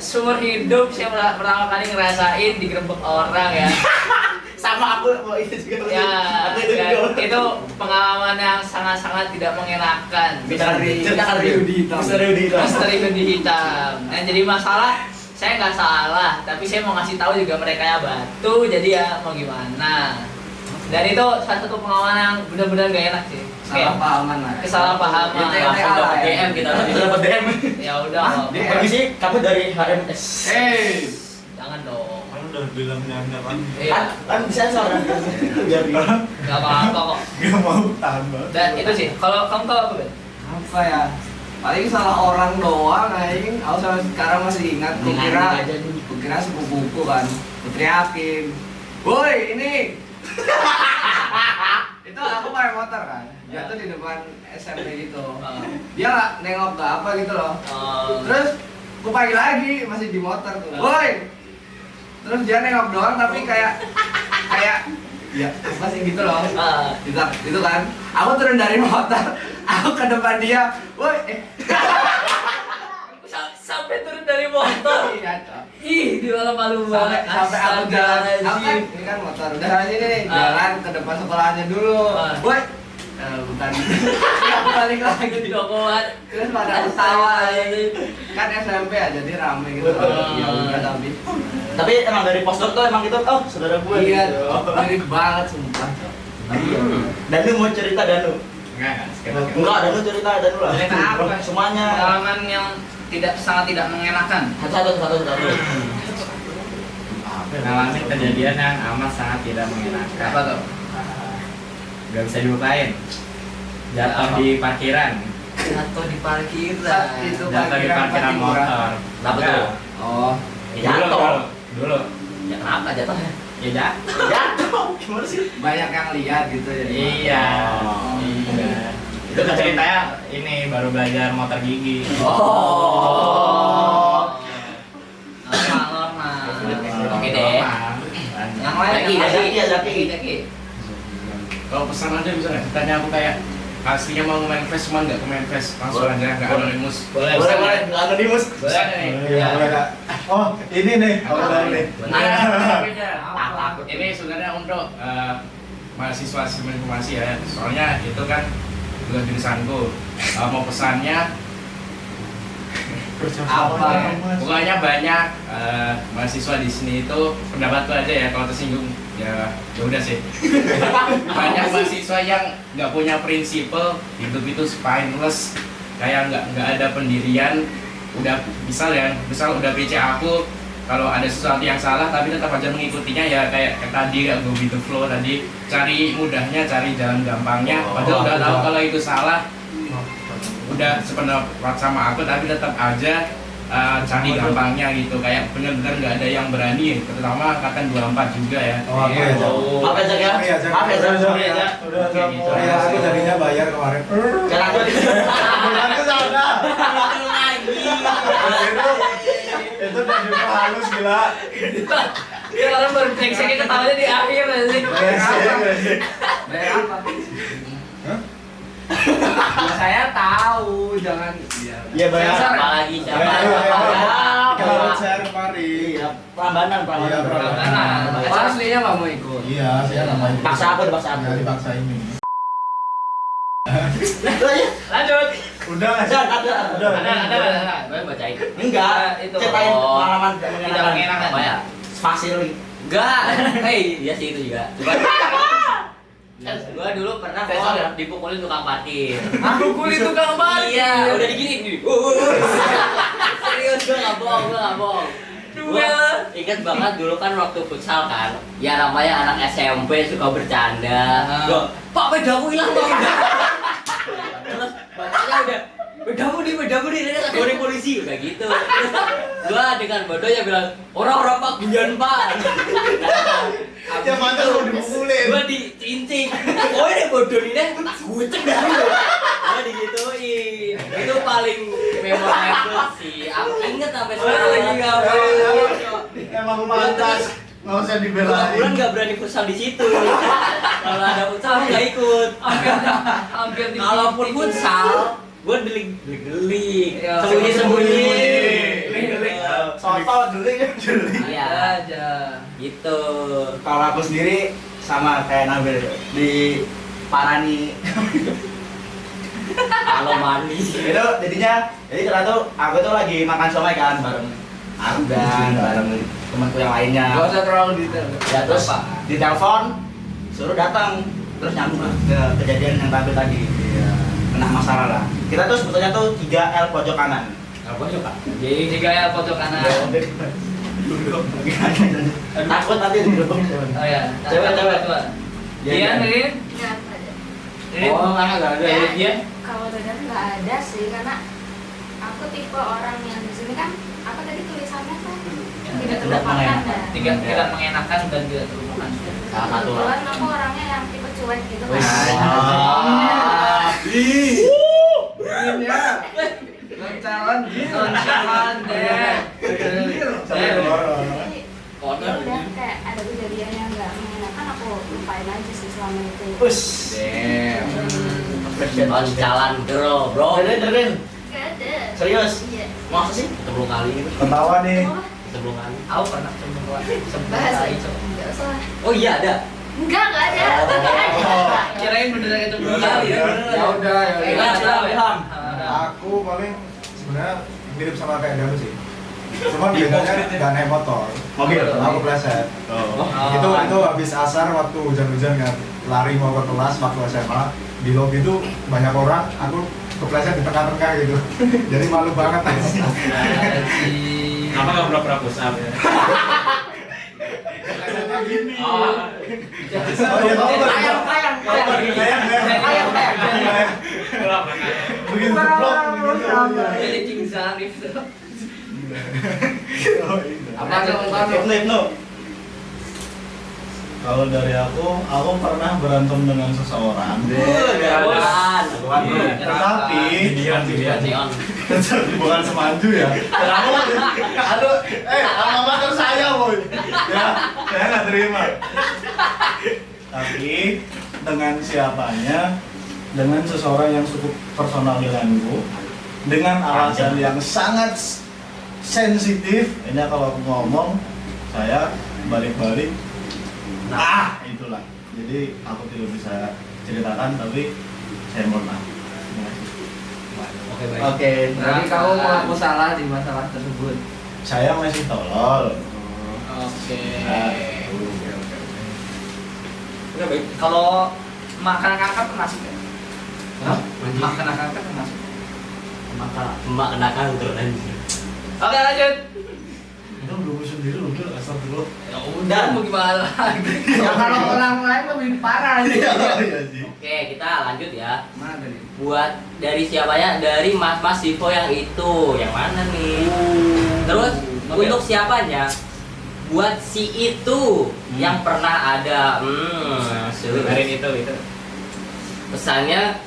seumur hidup saya pertama kali ngerasain digerebek orang ya. Sama aku mau itu juga. Ya, Aku itu dan juga. itu pengalaman yang sangat-sangat tidak mengenakan. Misteri Yudi hitam. Misteri Yudi hitam. Nah, jadi masalah saya nggak salah, tapi saya mau ngasih tahu juga mereka ya batu. Jadi ya mau gimana? Dan itu satu pengalaman yang benar-benar gak enak sih. Kesalahpahaman lah. Kesalahpahaman. Langsung dapat DM kita tadi. Dapat DM. Ya udah. Permisi, kamu dari HMS. Jangan dong. Kan udah bilang nyanyi kan. Iya. Kan bisa seorang. Biar Gak apa-apa kok. Gak mau tambah. Dan itu sih. Kalau kamu tahu apa Ben? Apa ya? Paling salah orang doang aing. Aku sampai sekarang masih ingat. Kukira sepupuku kan. Kuteriakin. Woi, ini. Itu aku pakai motor kan. Jatuh di depan SMP gitu. Dia nggak nengok nggak apa gitu loh. Terus aku pagi lagi masih di motor tuh. Woi. Terus dia nengok doang tapi kayak ya masih gitu loh. Gitu kan. Aku turun dari motor. Aku ke depan dia. Woi. Sampai turun dari motor. Iya, Cok. Ih, di malam malu banget. Sampai aku jalan. Aku kan Astagfirullahaladzim. ini kan motor. Udah sana sini nih. Jalan ke depan sekolahnya dulu. Woi. Bukan. Aku balik lagi. Dokoan. Terus pada ketawa. Kan SMP ya jadi rame gitu. Ya udah tapi. Tapi emang dari posdok tuh emang itu saudara gue. Iya, gitu. mirip banget sumpah. Danu mau cerita Danu. Enggak, Danu cerita Danu lah. Cerita apa? Semuanya. Pengalaman yang sangat tidak mengenakan. Satu. Ngalamin kejadian yang amat sangat tidak mengenakan. Apa tuh? Gak bisa dilupain. Jatuh di parkiran. Jatuh di parkiran. Itu Jatuh di parkiran motor. Kenapa tuh? Oh, Dulu. Ya kenapa jatuhnya? Ya jatuh. Jatuh. Gimana sih? banyak yang lihat gitu ya. Iya. Iya. Itu ceritanya ini baru belajar motor gigi. Normal. Oke deh. Yang lain. Zaki. Kalau pesan aja bisa nggak? Tanya aku kayak aslinya mau main face cuman nggak ke main face langsung aja nggak anonimus. Boleh, nggak anonimus. Boleh nih. Iya, boleh Kak. Oh, ini nih, awal nih. Takut. Ini sebenarnya untuk mahasiswa sistem informasi ya. Soalnya itu kan bukan jurusanku. Mau pesannya Apa? pokoknya banyak mahasiswa di sini itu pendapatku aja ya kalau tersinggung ya udah sih. Banyak mahasiswa yang nggak punya prinsipal, hidup itu spineless, kayak nggak ada pendirian. Misal udah PC aku kalau ada sesuatu yang salah tapi tetap aja mengikutinya ya kayak tadi go with the flow tadi, cari mudahnya, cari jalan gampangnya. Padahal udah tahu kalau itu salah, udah sependapat sama aku tapi tetap aja cari gampangnya gitu. Kayak bener-bener nggak ada yang berani, terutama angkatan 24 juga ya. Oh, aku ya, Cak. Maaf ya Cak ya. Iya, Cak. Maaf ya Cak. Udah, Oke, gitu. Sorry ya, aku jadinya bayar kemarin. Jangan aku Bukan ke sana. lagi. Itu udah juga halus gila. Ya orang baru brengseknya ketawanya di akhir sih. Beresik. Bayar apa? Ya, saya tahu, jangan Iya bayar. Siapa lagi? Siapa? Kalau share kemari. Iya, Prambanan. Iya, Prambanan. Apa aslinya nggak mau ikut? Iya, saya namanya. Paksa aku, dipaksa aku. Nggak dipaksa ini. Lanjut. Udah nggak sih? Ada. Ada. Gue bacain. Enggak, Itu. ceritain pengalaman Tidak mengenakan. Apa ya? Spasial. Enggak. Iya sih itu juga. Coba. Gua dulu pernah kok dipukulin tukang parkir. Pukulin tukang parkir. Iya, udah diginiin gini. Serius gua enggak bohong. Gua ingat banget dulu kan waktu futsal kan. Ya namanya anak SMP suka bercanda. Gua, "Pak, pedamu hilang, Pak." Terus bapaknya udah bedamu nih, ini kategori polisi udah gitu. Terus gua dengan bodohnya bilang, orang Pak, guyon Pak. Ya mantas mau dipukulin. Gua dicincing. Oh ini bodoh nih deh, gue cek dulu. Gua digituin. Itu paling memorable sih. Aku inget sampai sekarang lagi nggak Emang pantas. Nggak usah dibelain. Bulan nggak berani futsal di situ. Kalau ada futsal aku nggak ikut. Hampir di. Kalaupun futsal, gue delik-delik, Ya, sembunyi-sembunyi. Soto dulu ya dulu. Iya, Aja. gitu. Kalau aku sendiri sama kayak Nabil di Parani. Kalau manis. Itu jadinya jadi ternyata aku tuh lagi makan somai kan bareng Ardan, bareng temanku yang lainnya. Gak usah terlalu detail. Ya terus ditelepon suruh datang terus nyambung lah ke kejadian yang tampil tadi. Kena masalah lah. Kita tuh sebetulnya tuh 3L pojok kanan. Apa juga? Jadi 3 pojok kanan. Duduk. Takut nanti duduk. Oh ya. Cewek. Iya, Rin. Nggak ada. Rin. Oh, nggak ada. Ya, Iya. kalau benar nggak ada sih, karena aku tipe orang yang di sini kan, apa tadi tulisannya kan tidak terlupakan dah. Tidak mengenakan dan tidak terlupakan. Salah satu lah. Kebetulan aku orangnya yang tipe cuek gitu kan. Ini ya. Lancaran Lancaran deh. Jadi, ya udah kayak ada kejadian yang nggak mengenakan, aku lupain aja sih selama itu. Lancaran girl, bro. Dengerin. Nggak ada. Serius? Iya. Masa sih? Sebelum kali itu. Ketawa nih. Oh, Sebelum kali. Aku pernah coba bahas kali aja. coba. Nggak usah. Oh iya ada. Nggak ada. Nggak ada. Kirain beneran itu belum Iya, kali iya. Ya udah, ya udah. Ilham. Aku paling sebenarnya mirip sama kayak Danu sih. Cuma bedanya nggak naik motor. Mobil. Aku pleset. Itu habis asar waktu hujan-hujan kan, lari mau ke kelas waktu SMA. Di lobi itu banyak orang, aku kepleset di tengah-tengah gitu. Jadi malu banget. Kenapa nggak pura-pura push up ya? Plesetnya gini. Oh iya tahu kan? Kayang. Begitu blok. Jadi King Zarif tuh. Apa tuh? Ibnu. Kalau dari aku pernah berantem dengan seseorang. Tetapi bukan semanju ya. Aduh, alma mater saya boy. Ya, saya nggak terima. Tapi dengan siapanya, dengan seseorang yang cukup personal denganku, dengan alasan yang sangat sensitif. Ini kalau aku ngomong, saya balik-balik. Itulah. Jadi aku tidak bisa ceritakan, tapi saya mohon maaf. Terima kasih. Oke, baik. Oke. Berarti kamu mengaku salah di masalah tersebut. Saya masih tolol. Oke. Oke, baik. Kalau makanan kakak termasuk ya? Hah? Makanan kakak termasuk. Maka emak kena kanker nanti. Oke, lanjut. Itu 29 sendiri lu udah asal dulu. Ya udah mau gimana lagi? Ya kalau orang lain lebih parah nih. Iya sih. Oke, kita lanjut ya. Mana tadi? Buat dari siapanya? Dari Mas Sivo yang itu. Yang mana nih? Terus untuk siapanya? Buat si itu yang pernah ada. Dengerin itu. Pesannya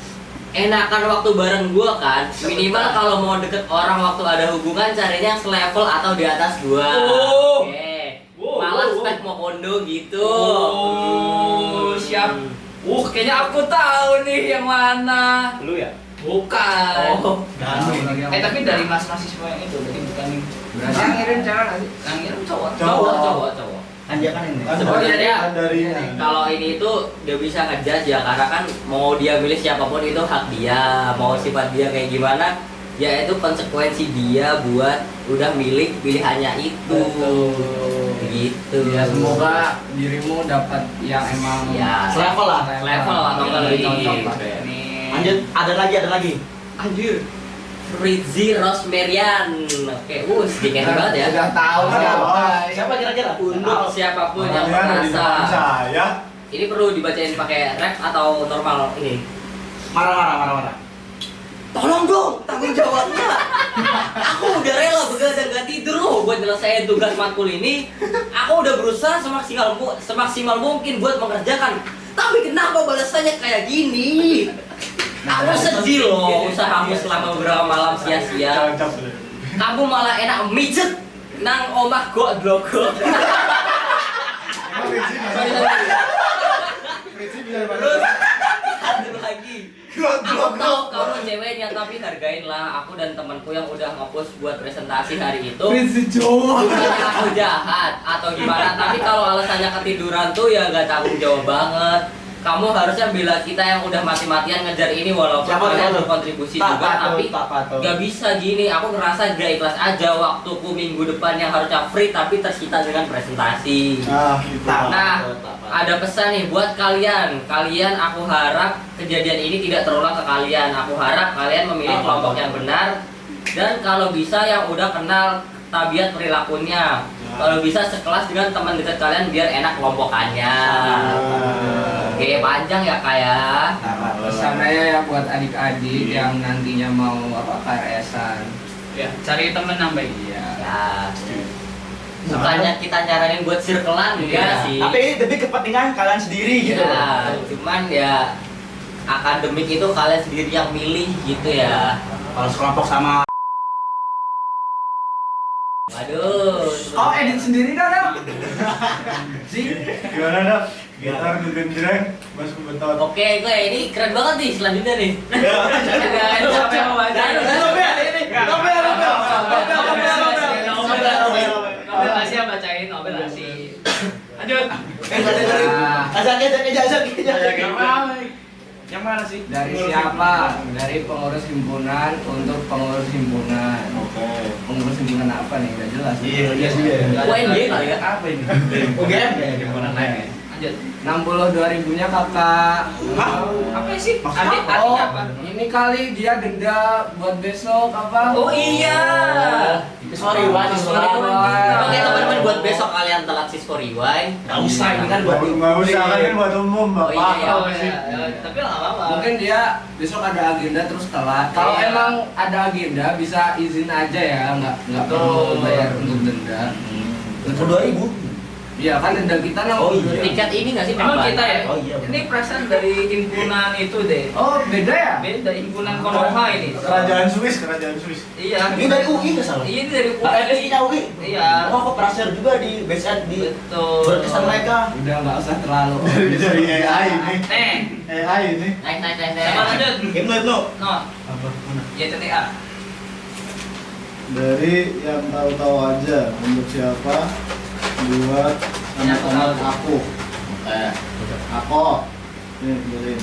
enakan waktu bareng gua kan. Minimal kalau mau deket orang waktu ada hubungan carinya yang selevel atau di atas gua. Oh. Oke. Wow, Malah wow, spek mau kondo gitu. Oh, siap. Kayaknya aku tahu nih yang mana. Lu ya? Bukan. Oh. Tapi dari mahasiswa yang itu, berarti bukan yang Berarti yang ngirim cewek nggak sih? yang ngirim cowok. Cowok. Kan dia kan ini. Sebenarnya dari kalau ini itu dia bisa ngejudge ya, karena kan mau dia milih siapapun itu hak dia, mau sifat dia kayak gimana ya itu konsekuensi dia buat udah milih pilihannya itu. Gitu. Ya semoga dirimu dapat yang emang Ya, Selevel lah. level atau enggak lebih cocok lah. Lanjut, ada lagi. Anjir. Rizzy Rosmerian. Oke, sedikit banget ya. Udah tahu siapa. Siapa kira-kira? Untuk siapapun yang Orangnya ada di depan merasa saya. ini perlu dibacain pakai rap atau normal ini? Marah. Tolong dong, tanggung jawabnya. Aku udah rela begadang gak tidur loh buat nyelesain tugas matkul ini. Aku udah berusaha semaksimal mungkin buat mengerjakan. Tapi kenapa balasannya kayak gini? Aku sedih loh, usahamu selama beberapa malam sia-sia. Kamu malah enak mijet nang omah gok blogok. Emang Rizky bisa Terus satu lagi. Aku tahu kamu ceweknya, tapi hargainlah aku dan temanku yang udah ngapus buat presentasi hari itu. Bukannya aku jahat atau gimana, tapi kalau alasannya ketiduran tuh ya gak tanggung jawab banget. Kamu harusnya bela kita yang udah mati-matian ngejar ini walaupun kalian berkontribusi juga, tapi gak bisa gini. Aku ngerasa gak ikhlas aja waktuku minggu depan yang harusnya free tapi tersita dengan presentasi. Nah, ada pesan nih buat kalian. Aku harap kejadian ini tidak terulang ke kalian. Aku harap kalian memilih kelompok yang benar dan kalau bisa yang udah kenal tabiat perilakunya. Kalau bisa sekelas dengan teman dekat kalian biar enak kelompokannya. Oke, panjang ya Kak ya. Pesannya ya buat adik-adik yang nantinya mau KRS-an. Ya, cari temen nambah. Iya. Ya. Bukannya kita nyaranin buat circle-an enggak sih. Tapi demi kepentingan kalian sendiri gitu. Ya, cuman ya akademik itu kalian sendiri yang milih gitu ya. Kalau sekelompok sama Waduh. Oh, edit sendiri dah. Gimana Dap? Gitar ngegendreng, masuk beton. Oke, ini keren banget nih selanjutnya nih. Siapa yang mau baca? Nobel Asia bacain Nobel Asia. Lanjut. Yang mana sih? Dari siapa? Dari pengurus himpunan untuk pengurus himpunan. Oke. Pengurus himpunan apa nih? Gak jelas. Iya sih ya. UNJ kali ya. Apa ini? UGM. Gimana lain? Lanjut. 62.000-nya kakak. Apa sih? Maksudnya Adik Oh, apa? ini kali dia denda buat besok apa? Oh iya. Sorry, Wan. Sorry, Wan. Oke, teman-teman buat besok kalian telat sis for rewind. Gak usah ini kan buat Nggak usah kan ini buat umum Oh Bapak. iya, iya. Oh, iya. Tapi nggak apa-apa. Mungkin dia besok ada agenda terus telat. Kalau Iya. emang ada agenda bisa izin aja ya, nggak Betul. perlu bayar untuk denda. Untuk 2.000. Iya kan denda kita Oh, iya. Tiket ini nggak sih Emang Pak? kita ya? Oh, iya, bener. Ini perasaan dari himpunan itu deh. Oh beda ya? Beda himpunan Konoha ini. Kerajaan Swiss. Iya. Ini dari UI nggak salah? Iya, ini dari PSI-nya UI. Iya. Oh, kok praser juga di BSN di Betul. berkesan mereka. Udah nggak usah terlalu. Dari AI ini. Nih, AI ini. Naik. sama lanjut. Ibnu. No, Apa? Mana? YTTA. Dari yang tahu-tahu aja untuk siapa buat anak-anak aku. Aku. Nih, dengerin.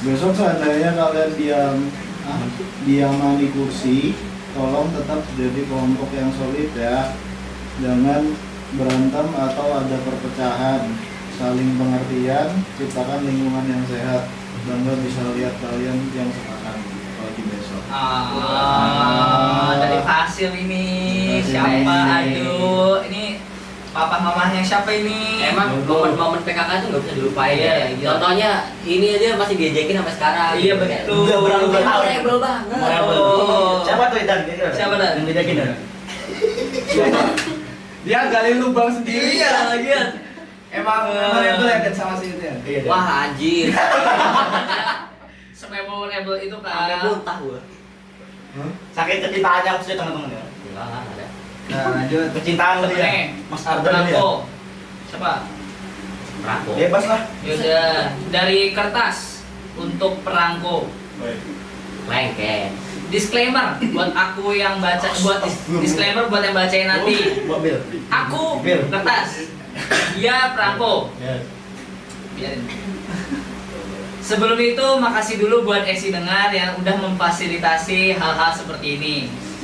Besok seandainya kalian diaman di kursi, tolong tetap jadi kelompok yang solid ya. Jangan berantem atau ada perpecahan. Saling pengertian, ciptakan lingkungan yang sehat. Bangga bisa lihat kalian yang sekarang apalagi besok. Dari Fasil ini Fasil siapa? ini. Aduh, ini papa mamahnya siapa ini? Emang momen-momen PKK itu nggak bisa dilupain Iya, ya. iya. Contohnya ini aja masih diajakin sampai sekarang. Iya, betul. Udah berapa tahun? Rebel banget. Oh. Siapa tuh Dan? Kira-kira? Siapa, Dan? Yang dijakin Dan? Dia gali lubang sendiri Iya, ya. lagian. Emang rebel ya kan sama si itu ya. Iya, Dan. Wah anjir. Memorable itu Sampai kan. muntah gua. Sakit kecintaannya maksudnya teman-teman ya. Enggak ada. Nah, lanjut. Kecintaan lu ya. Nih, Mas Ardan ini ya. Perangko. Siapa? Perangko. Bebas lah. Yaudah, dari kertas untuk perangko. Baik. Lengket. Disclaimer buat aku yang baca, buat disclaimer buat yang bacain nanti. Buat Bil. Aku Bil. kertas, dia perangko. Ya. Biarin. Sebelum itu makasih dulu buat Esi Dengar yang udah memfasilitasi hal-hal seperti ini.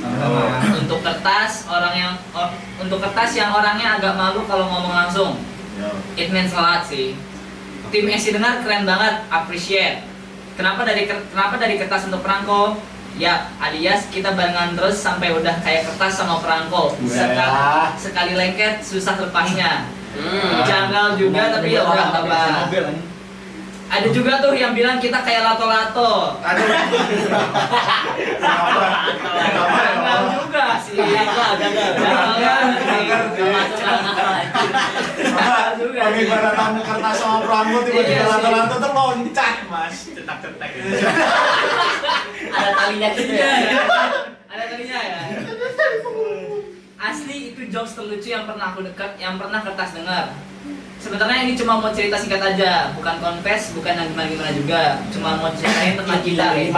Sama-sama. Untuk kertas untuk kertas yang orangnya agak malu kalau ngomong langsung. Ya. It means a lot sih. Tim Esi Dengar keren banget, appreciate. Kenapa dari kertas untuk perangko? Ya, alias kita barengan terus sampai udah kayak kertas sama perangko. Sekali lengket susah lepasnya. Janggal juga tapi ya udah nggak apa. Mobil kan. Ada juga tuh yang bilang kita kayak lato-lato. Janggal juga sih. Pengibaratan kertas sama perangko tiba-tiba Iya sih. lato-lato tuh loncat. Mas, cetak-cetak itu. Ada talinya gitu ya. Ada tadinya ya. Asli itu jokes terlucu yang pernah kertas dengar. Sebenarnya ini cuma mau cerita singkat aja, bukan confess, bukan yang gimana-gimana juga. Cuma mau ceritain tentang kita ini.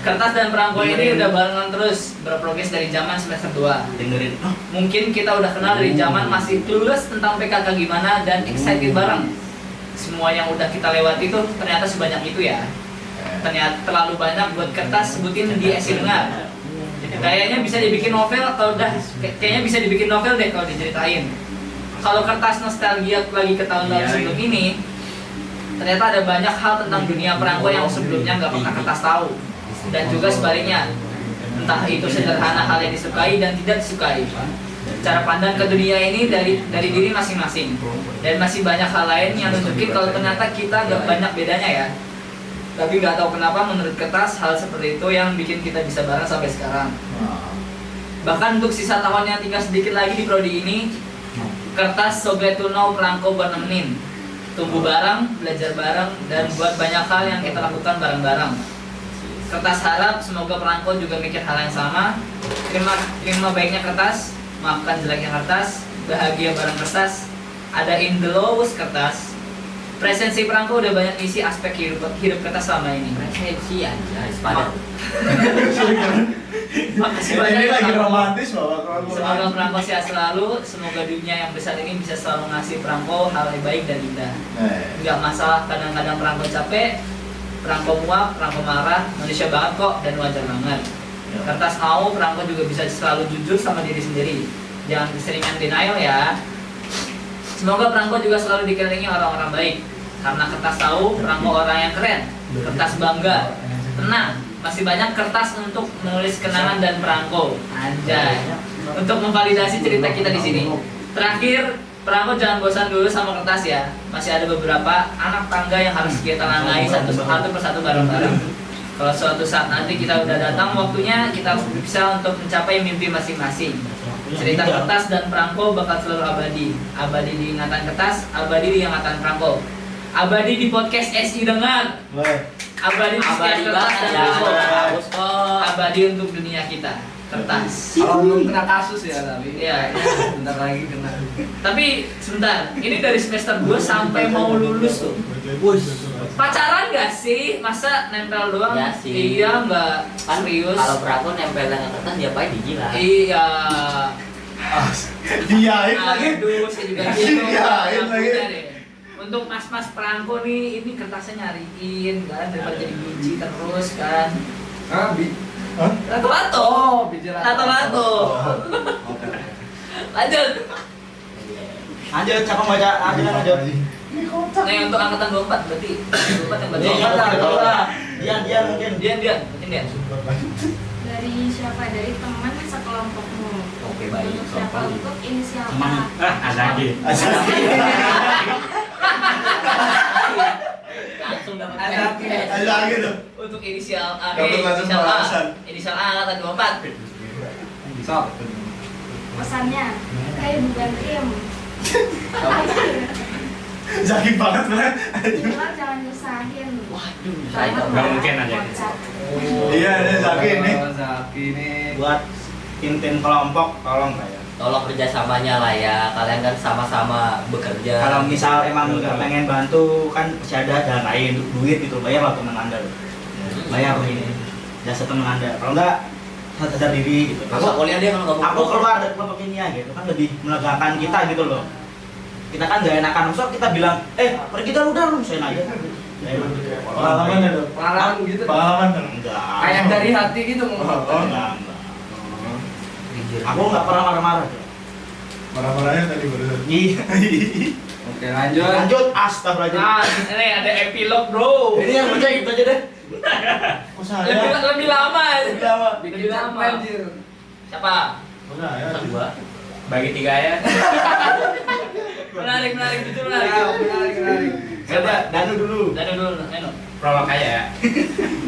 Kertas dan perangko ini udah barengan terus berprogres dari zaman semester 2. Dengerin. Mungkin kita udah kenal dari zaman masih clueless tentang PKK gimana dan excited bareng. Semua yang udah kita lewati tuh ternyata sebanyak itu ya. Ternyata terlalu banyak buat kertas sebutin di Esi Dengar. Kayaknya bisa dibikin novel atau kayaknya bisa dibikin novel deh kalau diceritain. Kalau kertas nostalgia lagi ke tahun-tahun sebelum ini, ternyata ada banyak hal tentang dunia perangko yang sebelumnya nggak pernah kertas tahu. Dan juga sebaliknya, entah itu sederhana hal yang disukai dan tidak disukai. Cara pandang ke dunia ini dari diri masing-masing. Dan masih banyak hal lain yang nunjukin kalau ternyata kita gak banyak bedanya ya. Tapi nggak tahu kenapa menurut kertas hal seperti itu yang bikin kita bisa bareng sampai sekarang. Bahkan untuk sisa tahun yang tinggal sedikit lagi di prodi ini, kertas so glad to know perangko buat nemenin. Tumbuh bareng, belajar bareng, dan buat banyak hal yang kita lakukan bareng-bareng. Kertas harap semoga perangko juga mikir hal yang sama. Terima baiknya kertas, maafkan jeleknya kertas, bahagia bareng kertas. Ada in the lowest kertas. Presensi perangko udah banyak isi aspek hidup kertas selama ini. Resepsi aja, sepadan. Makasih Ini banyak. lagi Perangko. romantis bapak. Semoga perangko sehat selalu. Semoga dunia yang besar ini bisa selalu ngasih perangko hal yang baik dan indah. Nggak masalah kadang-kadang perangko capek, perangko muak, perangko marah, manusia banget kok dan wajar banget. Kertas mau perangko juga bisa selalu jujur sama diri sendiri. Jangan keseringan denial ya. Semoga perangko juga selalu dikelilingi orang-orang baik. Karena kertas tahu perangko orang yang keren. Kertas bangga. Tenang, masih banyak kertas untuk menulis kenangan dan perangko. Anjay. Untuk memvalidasi cerita kita di sini. Terakhir, perangko jangan bosan dulu sama kertas ya. Masih ada beberapa anak tangga yang harus kita langai satu persatu bareng-bareng. Kalau suatu saat nanti kita udah datang waktunya, kita harus bisa untuk mencapai mimpi masing-masing. Cerita kertas dan perangko bakal selalu abadi. Abadi di ingatan kertas, abadi di ingatan perangko. Abadi di podcast SI Dengar. Abadi di setiap Abadi kertas banget dan ya, perangko. bagus kok. Abadi untuk dunia kita. Kertas. Kalau belum kena kasus ya tapi. Iya. Bentar lagi kena. Tapi sebentar, ini dari semester 2 sampai mau lulus tuh. Pacaran gak sih? Masa nempel doang? Ya sih. Iya, nggak Kan serius. kalau perangko nempel dengan kertas diapain dijilat. Iya. Diain lagi. Aduh, saya juga gitu. Diain lagi. Punya deh. Untuk mas-mas perangko nih, ini kertasnya nyariin kan daripada jadi biji terus kan. Lato-lato. Oh, biji Lato-lato. Lanjut. Lanjut, siapa mau baca? Lanjut. Nih untuk angkatan 24 berarti 24 yang baca. Iya, Angkatan betul. 24. Dia mungkin. Dian. Dari Dari siapa? Dari teman sekelompokmu. Oke, baik. Untuk siapa? Untuk inisial Teman. A. Azaki. Langsung dapat Azaki. PS. Ada gitu. Untuk inisial A, Dapat langsung inisial A, balasan. inisial A angkatan 24. Sok. Pesannya, bukan Rim. Zaki banget bener. Bilang jangan nyusahin. Waduh, Karena saya nggak mungkin aja. kocak. Iya, ini Zaki ini. Zaki ini. Buat tim-tim kelompok tolong lah ya. Tolong kerjasamanya lah ya, kalian kan sama-sama bekerja. Kalau misal emang nggak pengen bantu kan masih ada jalan lain, duit gitu, bayar lah teman anda, bayar ini jasa teman anda. Kalau nggak sadar diri gitu. Masa kuliah dia kalau nggak Aku mau keluar dari kelompok ini ya gitu kan lebih melegakan kita gitu loh. Kita kan nggak enakan, maksudnya kita bilang, pergi dah udah lu saya aja. Pengalaman ya dok. Pengalaman gitu. Pengalaman dong. Enggak. Kayak dari hati gitu ngomong. Enggak. Aku nggak pernah marah-marah. Marah-marahnya tadi barusan. Iya. Oke, lanjut. Lanjut, astagfirullahaladzim. Nah, ini ada epilog bro. Ini yang baca itu aja deh. Kok saya? Lebih lama. Lebih lama. Bikin cerpen, Jir. Siapa? Kok saya? Pesan gua. Bagi 3 ya. Menarik, itu Ya, menarik. menarik. Coba Danu dulu. Danu dulu, Neno. Prolog aja ya.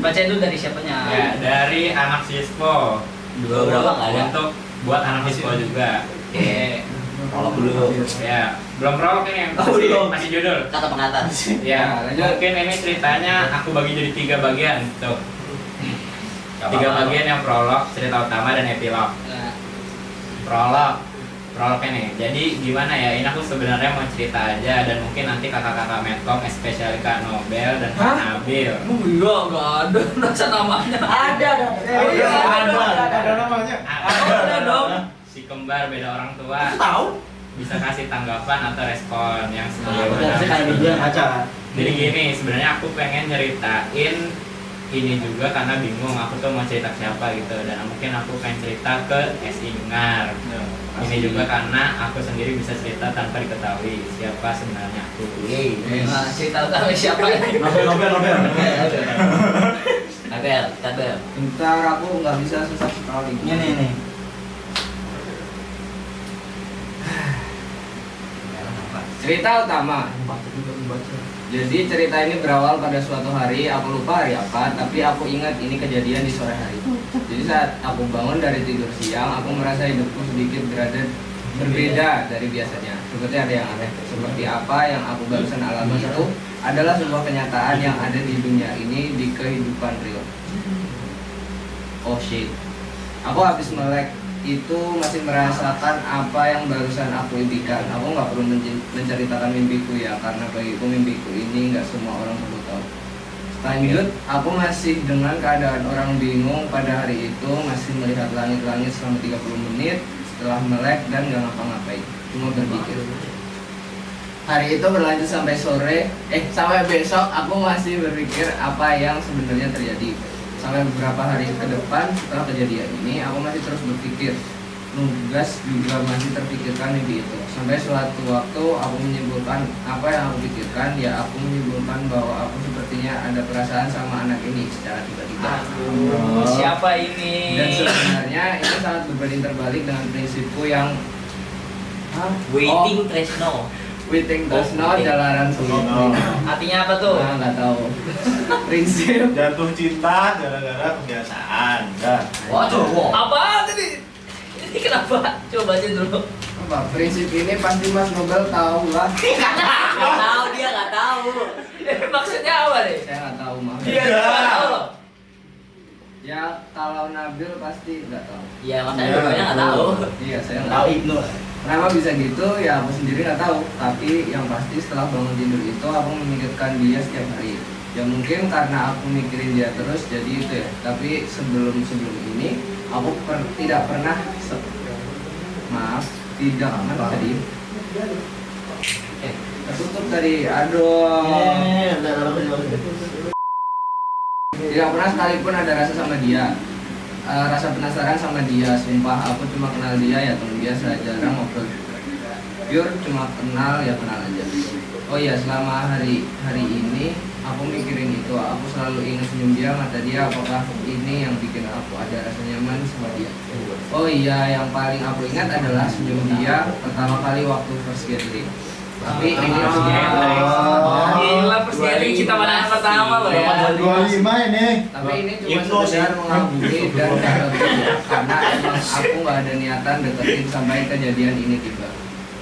Bacain dulu dari siapanya. Ya, dari anak sispo. Dua berapa nggak ada? Untuk buat anak sispo juga. Oke. Kalau dulu. Ya, belum prolog ini, Oh, belum. masih judul. Kata pengantar. Ya, lanjut. mungkin ini ceritanya aku bagi jadi 3 bagian. Tuh. 3 bagian yang prolog, cerita utama dan epilog. Nah, Prolognya nih. Jadi gimana ya? Ini aku sebenarnya mau cerita aja dan mungkin nanti kakak-kakak Medcom, especially Kak Nobel dan Kak Nabil. enggak ada rasa namanya. Ada. Oh, iya, Ada namanya. Ada dong. Si kembar beda orang tua. Tahu? Bisa kasih tanggapan atau respon yang Nah, sebelumnya. benar sih kayak Dia baca. Jadi gini, sebenarnya aku pengen nyeritain ini juga karena bingung aku tuh mau cerita ke siapa gitu, dan mungkin aku pengen cerita ke SI Ngar. Ini juga karena aku sendiri bisa cerita tanpa diketahui siapa sebenarnya aku. Nah, cerita utama siapa? Nobel. Tabel. Bentar, aku nggak bisa susah sekali. Ini. Cerita utama. Jadi cerita ini berawal pada suatu hari, aku lupa hari apa, tapi aku ingat ini kejadian di sore hari. Jadi saat aku bangun dari tidur siang, aku merasa hidupku sedikit berbeda dari biasanya. Seperti ada yang aneh. Seperti apa yang aku barusan alami itu adalah sebuah kenyataan yang ada di dunia ini, di kehidupan real. Oh shit. Aku habis melek itu masih merasakan apa yang barusan aku impikan. Aku nggak perlu menceritakan mimpiku ya, karena bagiku mimpiku ini nggak semua orang perlu tahu. Lanjut, aku masih dengan keadaan orang bingung pada hari itu, masih melihat langit-langit selama 30 menit setelah melek dan nggak ngapa-ngapain, cuma berpikir. Hari itu berlanjut sampai sore, sampai besok aku masih berpikir apa yang sebenarnya terjadi. Sampai beberapa hari ke depan setelah kejadian ini, aku masih terus berpikir. Nugas juga masih terpikirkan mimpi itu. Sampai suatu waktu aku menyimpulkan apa yang aku pikirkan, ya aku menyimpulkan bahwa aku sepertinya ada perasaan sama anak ini secara tiba-tiba. Siapa ini? Dan sebenarnya itu sangat berbanding terbalik dengan prinsipku yang Waiting Tresno. Waiting Tresno jalanan Oh. Artinya apa tuh? Nah, nggak tahu. Prinsip Jatuh cinta gara-gara kebiasaan. Dah. Wah, cowok. Apa tadi? Ini kenapa? Coba baca dulu. apa? Prinsip ini pasti Mas Nobel tahu lah. Nggak tahu, dia nggak tahu. Maksudnya apa deh? Saya nggak tahu mah. Dia nggak tahu loh. Ya kalau Nabil pasti nggak tahu. Iya, Mas Nabil nggak tahu. Iya, saya nggak Tahu tahu. Ibnu. Kenapa bisa gitu? Ya aku sendiri nggak tahu. Tapi yang pasti setelah bangun tidur itu aku memikirkan dia setiap hari. Ya mungkin karena aku mikirin dia terus jadi itu ya. Tapi sebelum ini aku tidak pernah tadi. Tertutup tadi. Aduh. Tidak pernah sekalipun ada rasa sama dia. Rasa penasaran sama dia. Sumpah aku cuma kenal dia ya teman biasa, jarang ngobrol. Pure cuma kenal ya kenal aja. Oh iya, selama hari ini aku mikirin itu, aku selalu ingat senyum dia, mata dia, apakah ini yang bikin aku ada rasa nyaman sama dia. Oh iya, yang paling aku ingat adalah senyum dia pertama kali waktu first gathering. Tapi ini Gila, first gathering cinta pandangan pertama loh ya. 25 ini. Tapi ini cuma sekedar mengagumi dan gak lebih, karena emang aku gak ada niatan deketin sampai kejadian ini tiba.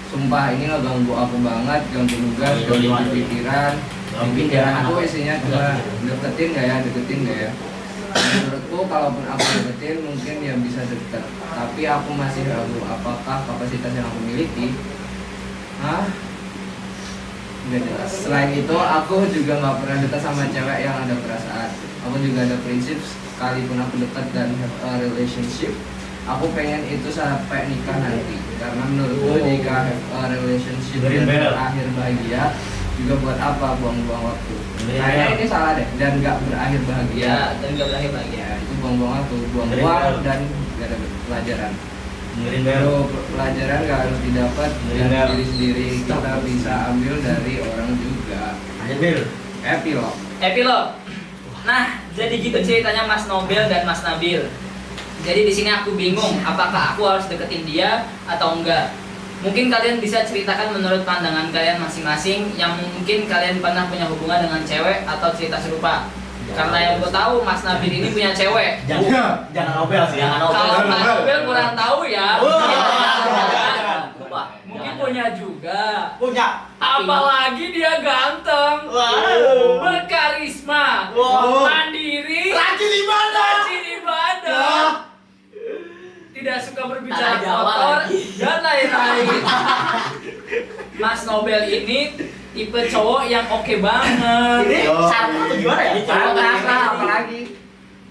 Sumpah ini ngeganggu aku banget, ganggu nugas, ganggu pikiran. Pikiran aku isinya cuma deketin gak ya. Menurutku kalaupun aku deketin mungkin ya bisa deket, tapi aku masih ragu apakah kapasitas yang aku miliki. Nggak jelas. Selain itu aku juga nggak pernah dekat sama cewek yang ada perasaan. Aku juga ada prinsip, sekalipun aku dekat dan have a relationship, aku pengen itu sampai nikah nanti. Karena menurutku jika have a relationship dan berakhir bahagia, juga buat apa buang-buang waktu. Kayaknya ini salah deh, dan nggak berakhir bahagia. Dan nggak berakhir bahagia. Ya, itu buang-buang waktu, buang-buang dan nggak ada pelajaran. Pelajaran nggak harus didapat dari diri sendiri, kita bisa ambil dari orang juga. Epilog. Nah, jadi gitu ceritanya Mas Nobel dan Mas Nabil. Jadi di sini aku bingung, apakah aku harus deketin dia atau enggak? Mungkin kalian bisa ceritakan menurut pandangan kalian masing-masing yang mungkin kalian pernah punya hubungan dengan cewek atau cerita serupa. Karena yang gue tahu Mas Nabil ini punya cewek. Jangan Nobel sih. Kalau Mas Nobel kurang tahu ya. Lupa. Mungkin punya juga. Punya. Apalagi dia ganteng, berkarisma, mandiri, Rajin ibadah. tidak suka berbicara Tanah Jawa kotor lagi. dan lain-lain. Mas Nobel ini tipe cowok yang oke banget. Ini syarat atau gimana ya? Apalagi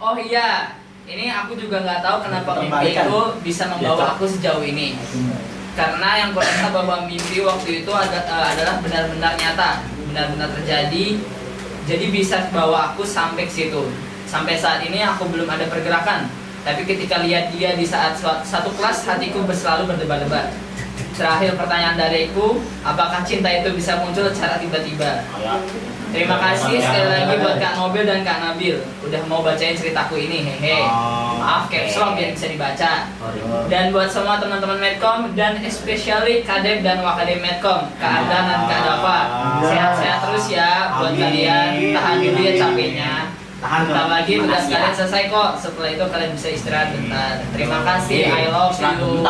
Oh iya, ini aku juga nggak tahu kenapa mimpi Kembalikan. itu bisa membawa aku sejauh ini. Karena yang ku rasa bahwa mimpi waktu itu adalah benar-benar nyata, benar-benar terjadi. Jadi bisa bawa aku sampai ke situ. Sampai saat ini aku belum ada pergerakan. Tapi ketika lihat dia di saat satu kelas, hatiku selalu berdebar-debar. Terakhir pertanyaan dariku, apakah cinta itu bisa muncul secara tiba-tiba? Terima kasih sekali lagi buat Kak Nobel dan Kak Nabil udah mau bacain ceritaku ini, hehe. Maaf caps lock biar bisa dibaca. Dan buat semua teman-teman Medcom dan especially Kadep dan Wakadep Medcom, Kak Ardan dan Kak Dava, sehat-sehat terus ya buat kalian. Tahan dulu ya capeknya. Bentar lagi tugas kalian selesai kok. Setelah itu kalian bisa istirahat bentar. Terima kasih, I love you.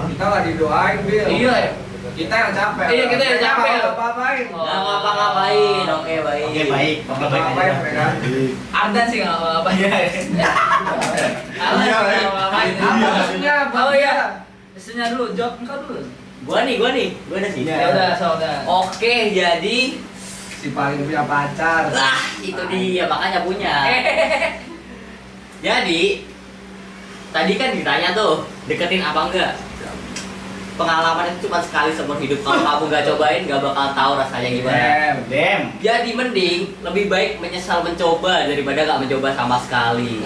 kita nggak didoain, Bil. Iya ya. Kita yang capek. Iya, kita yang capek. Apa-apain. Nggak ngapa-ngapain. Oke, baik. Oke, baik. Apa-apain mereka. Ardan sih nggak apa-apa ya. Ardan Iya, nggak apa-apa. Maksudnya Oh iya. Istrinya dulu, jawab engkau dulu. Gua nih. Gua udah sih. Ya udah, saudara. Oke, jadi si paling punya pacar. itu dia makanya punya. Jadi tadi kan ditanya tuh deketin apa enggak? Pengalaman itu cuma sekali seumur hidup. Kalau kamu nggak cobain nggak bakal tahu rasanya gimana. Dem. Jadi mending lebih baik menyesal mencoba daripada nggak mencoba sama sekali.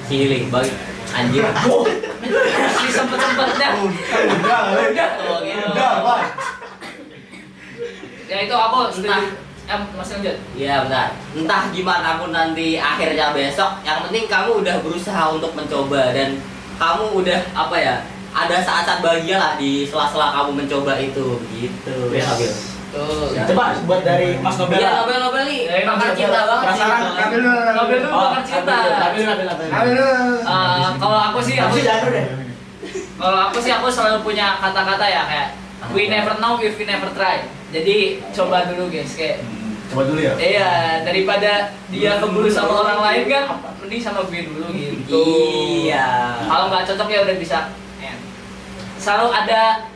Healing bagi anjir. Si sempet-sempetnya. Udah, Oh gitu. Pak. Ya itu aku setuju. Masih lanjut. Iya benar. Entah gimana pun nanti akhirnya besok, yang penting kamu udah berusaha untuk mencoba dan kamu udah apa ya? Ada saat-saat bahagia lah di sela-sela kamu mencoba itu, gitu. Ya nggak, Bil? Tuh. Coba buat dari Mas Nobel. Iya Nobel nih, Eh, pakar Nobel. cinta banget sih. Penasaran, Nabil dulu. Nobel tuh bakal cinta. Nabil. Kalau aku sih, Aku jatuh deh. aku selalu punya kata-kata ya kayak we never know if we never try. Jadi coba dulu guys kayak. Coba dulu ya. Iya, daripada dia keburu sama orang lain kan, mending sama gue dulu gitu. Iya. Kalau nggak cocok ya udah bisa. Selalu ada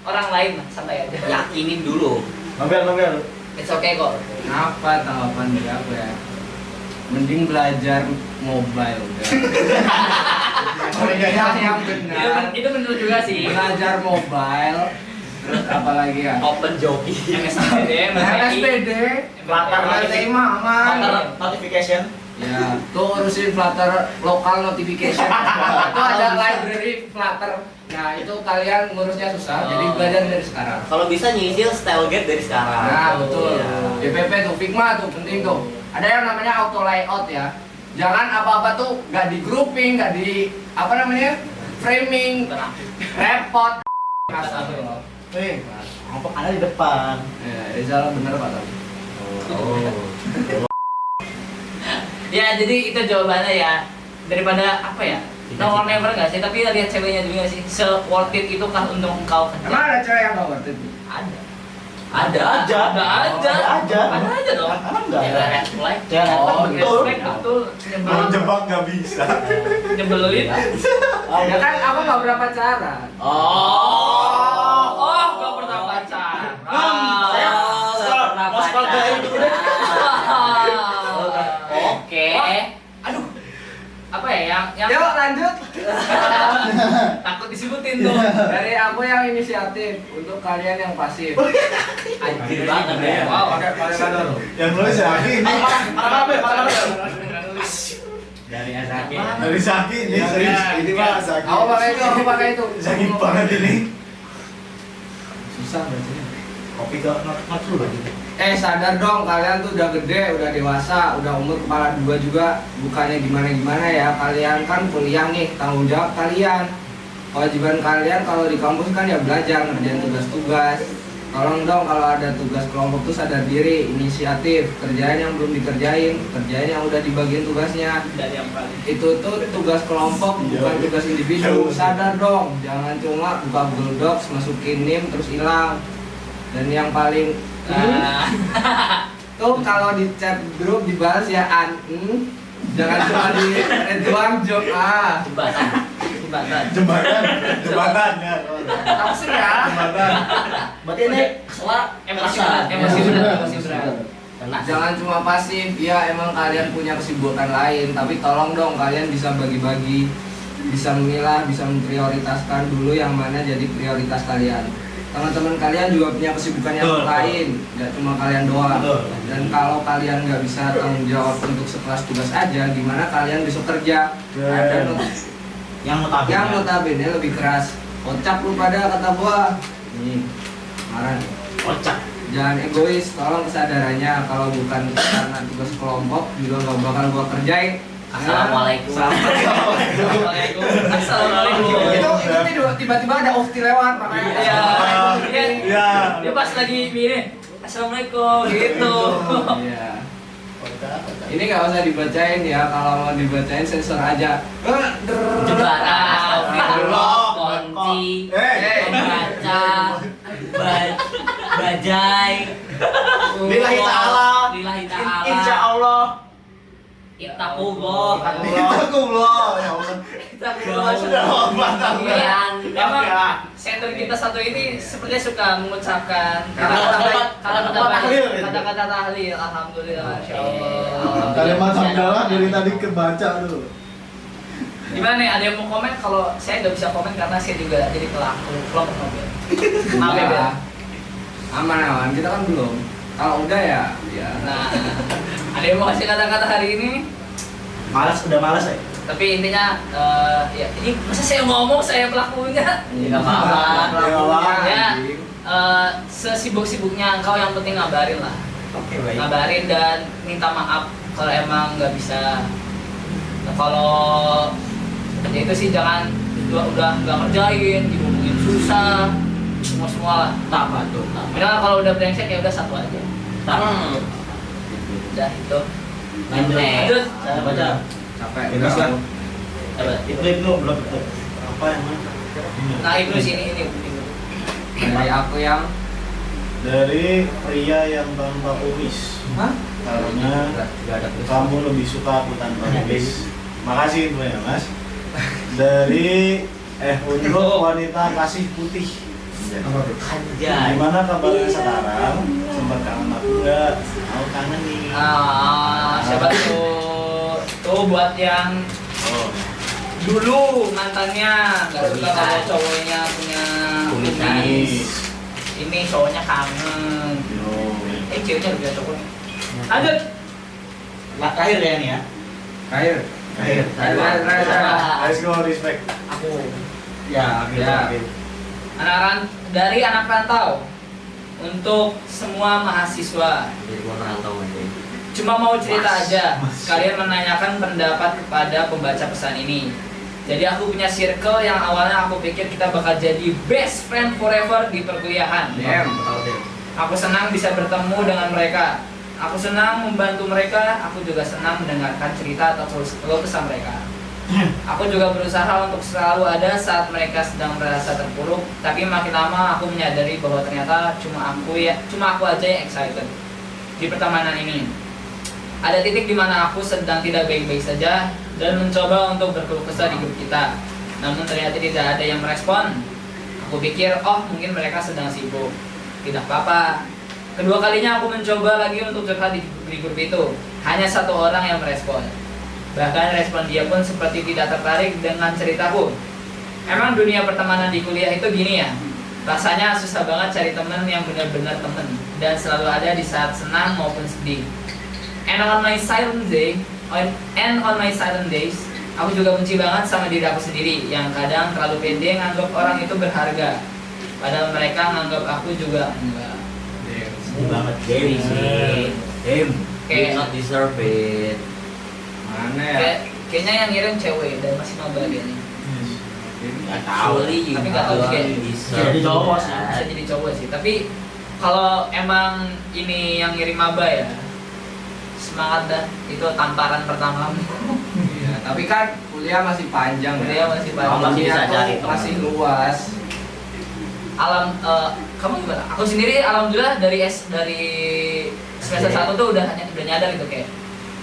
orang lain lah, santai aja. Yakinin dulu. Nobel. It's okay kok. Apa tanggapan dari aku ya? Mending belajar mobile udah. Yang benar. Itu bener juga sih. Belajar mobile. Terus apa lagi ya? Open joki. MSPD, SPD. Latar Lantai mama. notification. Ya, tuh urusin Flutter local notification. Itu ada library Flutter. Nah, itu kalian ngurusnya susah, jadi belajar dari sekarang. Kalau bisa nyicil Stylegate dari sekarang. Nah, betul. Iya. DPP tuh, Figma tuh penting tuh. Ada yang namanya auto layout ya. Jangan apa-apa tuh nggak di grouping, nggak di apa namanya framing, repot. Hei, kelompok ada di depan. Ya, Rizal bener Pak tadi. Ya jadi itu jawabannya ya, daripada apa ya, no or never nggak sih, tapi lihat ceweknya juga nggak sih, se-worth it itu kah untuk engkau kerja? Emang ada cewek yang nggak worth it? Ada aja dong. Enggak. Cewek red flag. Cewek red flag, Oh, betul. red flag betul. Kalau jebak nggak bisa. Nyebelin. Ya kan aku nggak pernah pacaran. Oh, nggak pernah pacaran. Saya mau scroll ke ini dulu deh. Oke. Aduh. Apa ya yang Yuk lanjut. takut disebutin tuh. Dari aku yang inisiatif untuk kalian yang pasif. Anjir banget ya. Wow. Pakai kado loh. Yang nulis Zaki ini. Dari Azaki. Dari Zaki ini serius. Ini mah Zaki. Aku pakai itu. Zaki banget ini. Susah bacanya. Kopi ke not dulu lagi. Sadar dong, kalian tuh udah gede, udah dewasa, udah umur kepala 2 juga. Bukannya gimana-gimana ya, kalian kan kuliah nih, tanggung jawab kalian. Kewajiban kalian kalau di kampus kan ya belajar, ngerjain tugas-tugas. Tolong dong kalau ada tugas kelompok tuh sadar diri, inisiatif, kerjaan yang belum dikerjain, kerjaan yang udah dibagiin tugasnya. Dari yang paling. Itu tuh tugas kelompok, bukan tugas individu. Sadar dong, jangan cuma buka Google Docs, masukin NIM terus hilang. Dan yang paling tuh kalau di chat grup dibalas ya jangan cuma di doang jok Jembatan ya. langsung ya. Jembatan. Berarti ini Emosi berat. Jangan cuma pasif, ya emang kalian punya kesibukan lain, tapi tolong dong kalian bisa bagi-bagi, bisa memilah, bisa memprioritaskan dulu yang mana jadi prioritas kalian. Teman-teman kalian juga punya kesibukan yang Betul. lain, nggak cuma kalian doang. Betul. Dan kalau kalian nggak bisa tanggung jawab untuk sekelas tugas aja, gimana kalian besok kerja? Ada yang yang notabene lebih keras. Kocak lu pada kata gua. Nih, marah nih. kocak. Jangan egois, tolong kesadarannya kalau bukan karena tugas kelompok juga nggak bakal gua kerjain. Assalamualaikum. Assalamualaikum. Itu tiba-tiba ada ofti lewat makanya. Iya. Dia pas lagi gini, assalamualaikum gitu. Iya. Ini nggak usah dibacain ya, kalau mau dibacain sensor aja. Jembara, astagfirullah, kunci, pembaca, bajai, Lillahi ta'ala. lillahi ta'ala, Insya Allah. ittaqullah, Ittaqullah. Ya Allah. ittaqullah, Sudah lama Emang sender kita satu ini sepertinya suka mengucapkan Kata-kata tahlil. kata-kata tahlil. Alhamdulillah, masya Allah. Kalimat hamdalah dari tadi kebaca tuh. Gimana nih? Ada yang mau komen? Kalau saya nggak bisa komen karena saya juga jadi pelaku kelompok mobil. Maaf ya, Bel. Aman, kita kan belum. Kalau udah ya. Nah, ada yang mau kasih kata-kata hari ini? Udah malas ya. Tapi intinya, ya ini masa saya ngomong saya pelakunya? Tidak apa-apa. Ya, sesibuk-sibuknya engkau yang penting ngabarin lah. Oke, baik. Ngabarin dan minta maaf kalau emang nggak bisa. Nah, kalau ya itu sih jangan udah nggak ngerjain, dihubungin susah, semua lah. Tak apa tuh. Minimal kalau udah brengsek ya udah satu aja. Udah itu. Lanjut. Saya baca. Capek. Bebas lah. Coba. Ibnu belum betul. Apa yang mana? Nah Ibnu sini ini. Dari aku yang Dari pria yang tanpa kumis. Hah? Karena kamu lebih suka aku tanpa kumis. Makasih Ibnu ya Mas. Dari untuk wanita kasih putih. Anjay. Gimana kabarnya sekarang? Sempat kangen aku nggak? Aku kangen nih. Siapa tuh? Tuh buat yang dulu mantannya nggak suka kalau cowoknya punya kumis. Ini cowoknya kangen. Ceweknya lebih cowoknya. Lanjut. Terakhir ya nih ya. Air. Let's go, respect. Aku Ya, Ya. Dari anak rantau untuk semua mahasiswa. jadi gua merantau aja. Cuma mau cerita aja, kalian menanyakan pendapat kepada pembaca pesan ini. Jadi aku punya circle yang awalnya aku pikir kita bakal jadi best friend forever di perkuliahan. Damn. Aku senang bisa bertemu dengan mereka. Aku senang membantu mereka. Aku juga senang mendengarkan cerita atau keluh kesah mereka. Aku juga berusaha untuk selalu ada saat mereka sedang merasa terpuruk. Tapi makin lama aku menyadari bahwa ternyata cuma aku aja yang excited di pertemanan ini. Ada titik di mana aku sedang tidak baik-baik saja dan mencoba untuk berkeluh kesah di grup kita. Namun ternyata tidak ada yang merespon. Aku pikir, oh mungkin mereka sedang sibuk. Tidak apa-apa. Kedua kalinya aku mencoba lagi untuk curhat di grup itu. Hanya satu orang yang merespon. Bahkan respon dia pun seperti tidak tertarik dengan ceritaku. Emang dunia pertemanan di kuliah itu gini ya? Rasanya susah banget cari temen yang benar-benar temen dan selalu ada di saat senang maupun sedih. And on my silent days, aku juga benci banget sama diri aku sendiri yang kadang terlalu pede nganggap orang itu berharga. Padahal mereka nganggap aku juga enggak. Sedih banget Game sih. Game. You not deserve it. Mana ya? Kayaknya yang ngirim cewek dan masih maba dia nih. Gak tahu. Tapi nggak tahu juga. Jadi cowok sih. Bisa jadi cowok sih. Tapi kalau emang ini yang ngirim maba ya, semangat dah. Itu tamparan pertamamu. Iya, tapi kan kuliah masih panjang Kuliah ya. masih panjang. Masih bisa Dunia cari tuh teman. masih luas. Kamu gimana? Aku sendiri alhamdulillah dari semester 1 tuh udah nyadar gitu kayak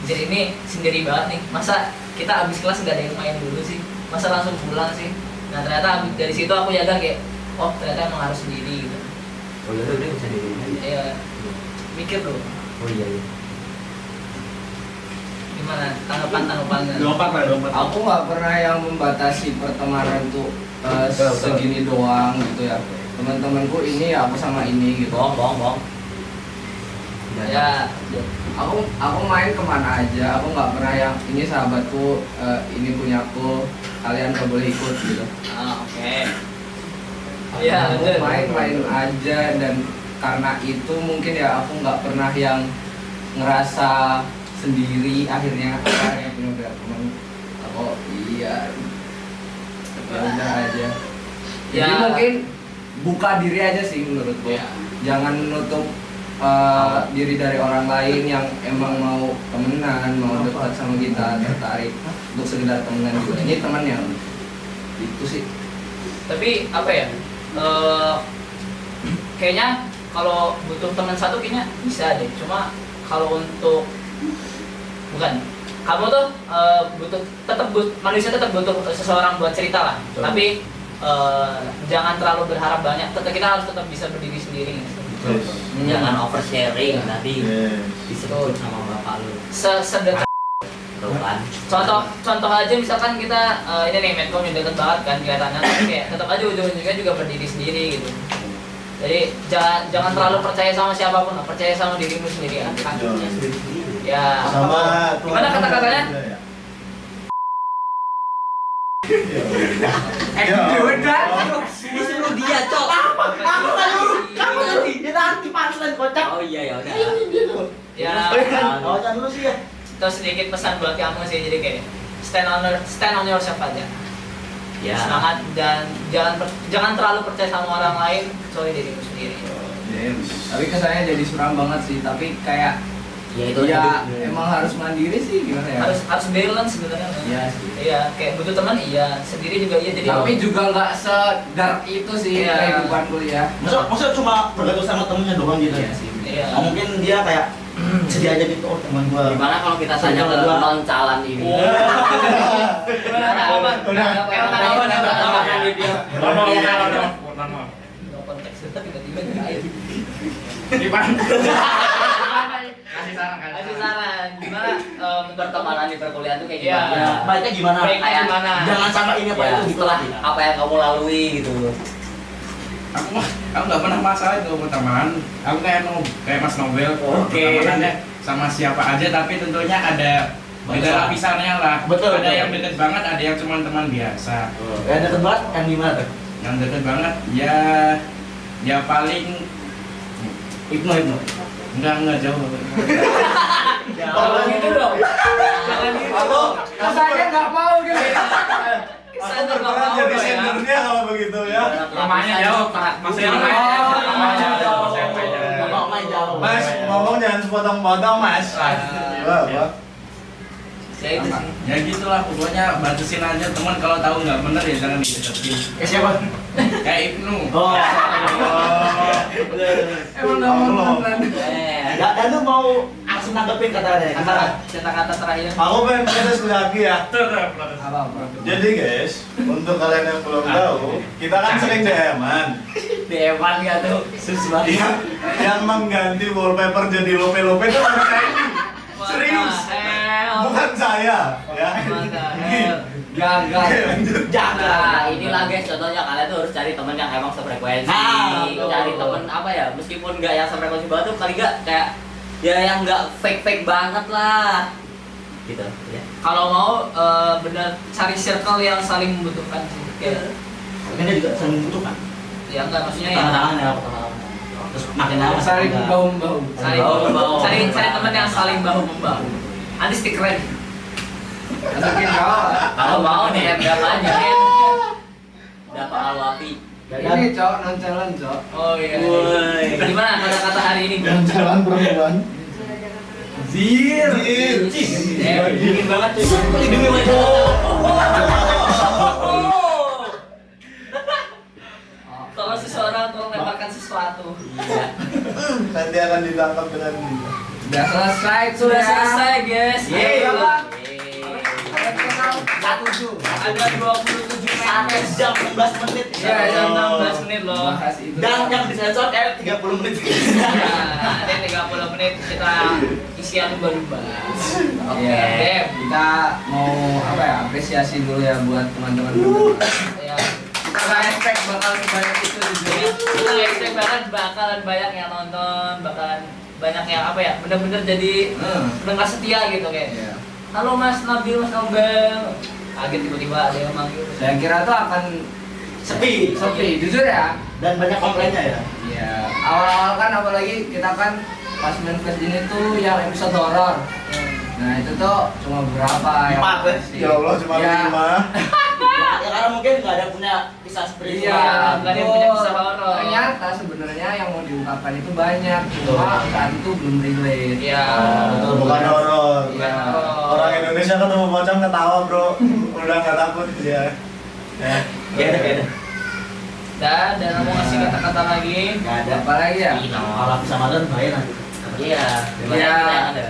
jadi ini sendiri banget nih. Masa kita abis kelas nggak ada yang main dulu sih? Masa langsung pulang sih? Nah ternyata dari situ aku nyadar kayak oh ternyata emang harus sendiri gitu. Oh iya udah bisa di rumah. Iya, mikir dong. Oh iya. Gimana tanggapan-tanggapannya? Lompat. Aku nggak pernah yang membatasi pertemanan tuh segini doang gitu ya. Teman-temanku ini ya aku sama ini gitu. Bohong. Ya, Aku main kemana aja. Aku nggak pernah yang ini sahabatku, ini punyaku, kalian nggak boleh ikut gitu. oke. Iya, Aku betul. main aja dan karena itu mungkin ya aku nggak pernah yang ngerasa sendiri akhirnya punya teman. Oh iya, ya udah aja. Jadi Ya. mungkin buka diri aja sih menurutku. Ya. Jangan nutup diri dari orang lain yang emang mau temenan, mau dekat sama kita, tertarik untuk sekedar temenan juga. Ini teman yang itu sih. Tapi apa ya? Kayaknya kalau butuh teman satu kayaknya bisa deh. Cuma kalau untuk kamu tuh manusia tetap butuh seseorang buat cerita lah. Betul. Tapi jangan terlalu berharap banyak. Kita harus tetap bisa berdiri sendiri. Jangan oversharing nanti Yes. disebut sama bapak lu. Sederhana. Tuh kan. Contoh aja misalkan kita ini nih Medcom yang deket banget kan kelihatannya, tapi kayak tetap aja ujung-ujungnya juga berdiri sendiri gitu. Jadi jangan terlalu percaya sama siapapun, lah. Percaya sama dirimu sendiri kan. Ya. Sama Gimana kata-katanya? Disuruh dia, Cok. Kamu tadi, dia nanti punchline kocak. Oh iya ya udah. Ya. Oh, jangan dulu sih ya. Terus sedikit pesan buat kamu sih, jadi kayak stand on yourself aja. Ya. Semangat dan jangan terlalu percaya sama orang lain kecuali dirimu sendiri. Tapi kesannya jadi suram banget sih. Tapi kayak Ya itu ya hidup. emang harus mandiri sih gimana ya? Harus balance sebenarnya. Iya sih. Iya, kayak butuh teman iya, sendiri juga iya jadi. Tapi juga nggak sedark itu sih Iya. kehidupan kuliah. Maksudnya cuma bergantung sama temennya doang gitu ya? Iya. Oh, mungkin dia kayak sedih aja gitu, oh teman gua. Gimana kalau kita tanya ke non calon ini? Gimana apa? No konteks tiba-tiba air. Kasih saran gimana Pertemanan di perkuliahan tuh kayak Iya. gimana? Ya, baiknya gimana? Baiknya Kayak gimana? Jangan sama ini apa Ya, itu gitu setelah lah. apa yang kamu lalui gitu. Aku nggak pernah masalah itu pertemanan. Aku kayak Mas Nobel. Oke. Pertemanannya sama siapa aja, tapi tentunya ada beda lapisannya lah. Betul, Ada betul. yang deket banget, ada yang cuma teman biasa. Yang deket banget yang gimana tuh? Yang deket banget ya paling Ibnu. enggak jauh. Jangan gitu dong. Jangan gitu. Rasanya nggak mau gitu. Kesannya Aku nggak berperan mau jadi ya. sendernya kalau begitu ya. Namanya jauh, Pak. Mas yang main. Namanya jauh, saya main. Kalau main jauh. Mas, ngomong jangan sepotong-potong, Mas. Gila, Pak. Ya itu sih. Ya gitulah, pokoknya batasin aja teman, kalau tahu nggak bener ya jangan dideketin. Siapa? Kayak Ibnu. Oh. Emang nggak mau beneran. Dan lu mau langsung nanggepin kata-katanya gimana? Kata-kata terakhir. Aku pengen pedes lagi ya. Apa? Jadi guys, untuk kalian yang belum tahu, kita kan sering DM-an. Dewan nggak tuh? Susah. Yang mengganti wallpaper jadi lope-lope itu mereka ini. Serius. Bukan saya, ya. Gagal. Oke, lanjut. Nah, inilah guys contohnya, kalian tuh harus cari teman yang emang sefrekuensi. Nah, Cari teman apa ya, meskipun nggak yang sefrekuensi banget tuh, paling nggak kayak ya yang nggak fake banget lah. Gitu ya. Kalau mau bener cari circle yang saling membutuhkan sih. Kayak Mungkin dia juga sering membutuhkan. ya enggak maksudnya ya. Tangan-tangan ya, pertama. Terus makin lama Saling enggak. bahu-bahu. Saling Bahu-bahu. cari teman yang saling bahu membahu. Nanti stick keren. Masukin kau. Kalau mau nih berapa aja kan? Dapat alwapi. Ini cok, non challenge cok. Oh iya. Woi. Gimana kata-kata hari ini? Jalan perempuan. Zir. Dingin banget tuh. Hidungnya banget. Kalau seseorang tolong lemparkan sesuatu. Iya. Nanti akan ditangkap dengan Udah selesai, Sudah selesai guys. Yeay. Berapa? Satu Ada 27 Satu menit. jam 16 menit. Iya, jam 16 menit loh. Bahas itu. Dan yang disensor kayak 30 menit. Nah, ada 30 menit kita isian lumba-lumba. Oke, Iya. Dep. Kita mau apa ya? Apresiasi dulu ya buat teman-teman berdua. Ya. Kita nggak expect bakal sebanyak itu juga. Kita expect banget bakalan banyak yang nonton, bakalan banyak yang apa ya? Bener-bener jadi pendengar setia gitu kayak. Iya. Halo Mas Nabil, Mas Nobel. Kaget tiba-tiba ada yang manggil. Saya kira tuh akan Sepi. jujur ya. Dan banyak komplainnya ya. Iya. Awal-awal kan apalagi kita kan pas main fest ini tuh yang episode horor. Nah itu tuh cuma berapa yang 4 ya? pasti. Ya Allah cuma Ya. 5. Ya karena mungkin nggak ada punya kisah seperti itu. Iya, nggak ada yang punya kisah horor. Ternyata sebenarnya yang mau diungkapkan itu banyak, cuma saat itu belum relate. Iya. Betul, Bukan horor. Iya. Orang Indonesia ketemu pocong ketawa, Bro. Udah nggak takut dia. Ya. Beda. Dan mau ngasih kata-kata lagi. Nggak ada. Apa lagi ya? Kalau bisa malam bahaya nanti. Iya. Banyak Iya. yang ada.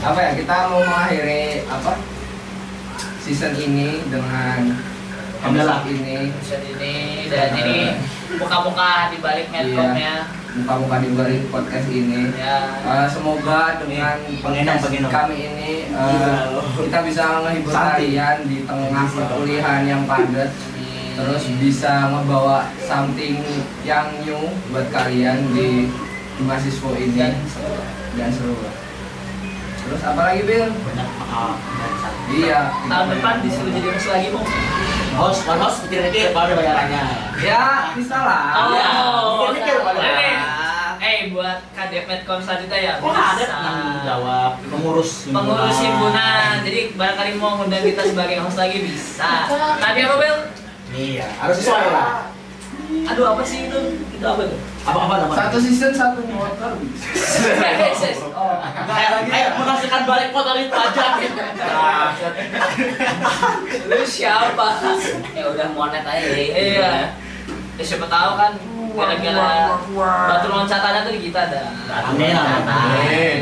Apa ya? Kita mau mengakhiri apa? Season ini dengan Alhamdulillah. episode ini, Episode ini dan ini muka-muka di balik netcom-nya. muka-muka di balik podcast ini. Ya. Semoga dengan podcast Penginang. kami ini Iya. kita bisa menghibur Santai. kalian di tengah perkuliahan yang padat. Terus bisa membawa something yang new buat kalian di mahasiswa ini dan seru. Terus apa lagi Bil? Banyak Iya. Tahun depan disuruh jadi host lagi, Bang. host kecil-kecil baru bayarannya. Ya bisa lah. Oh, mikir pada. buat Kadep Medcom selanjutnya ya. Oh, ada Bisa. tanggung jawab pengurus Pengurus himpunan. Jadi barangkali mau ngundang kita sebagai host lagi bisa. Tadi apa, Bel? Iya, harus sesuai lah. Aduh, apa sih itu? Itu apa tuh? Apa? Satu season satu motor. Oh, Kayak menghasilkan balik motor itu aja. lu siapa? Ya udah monet aja. Iya. Ya siapa tahu kan gara-gara batu loncatannya tuh di kita ada. Amin. Amin.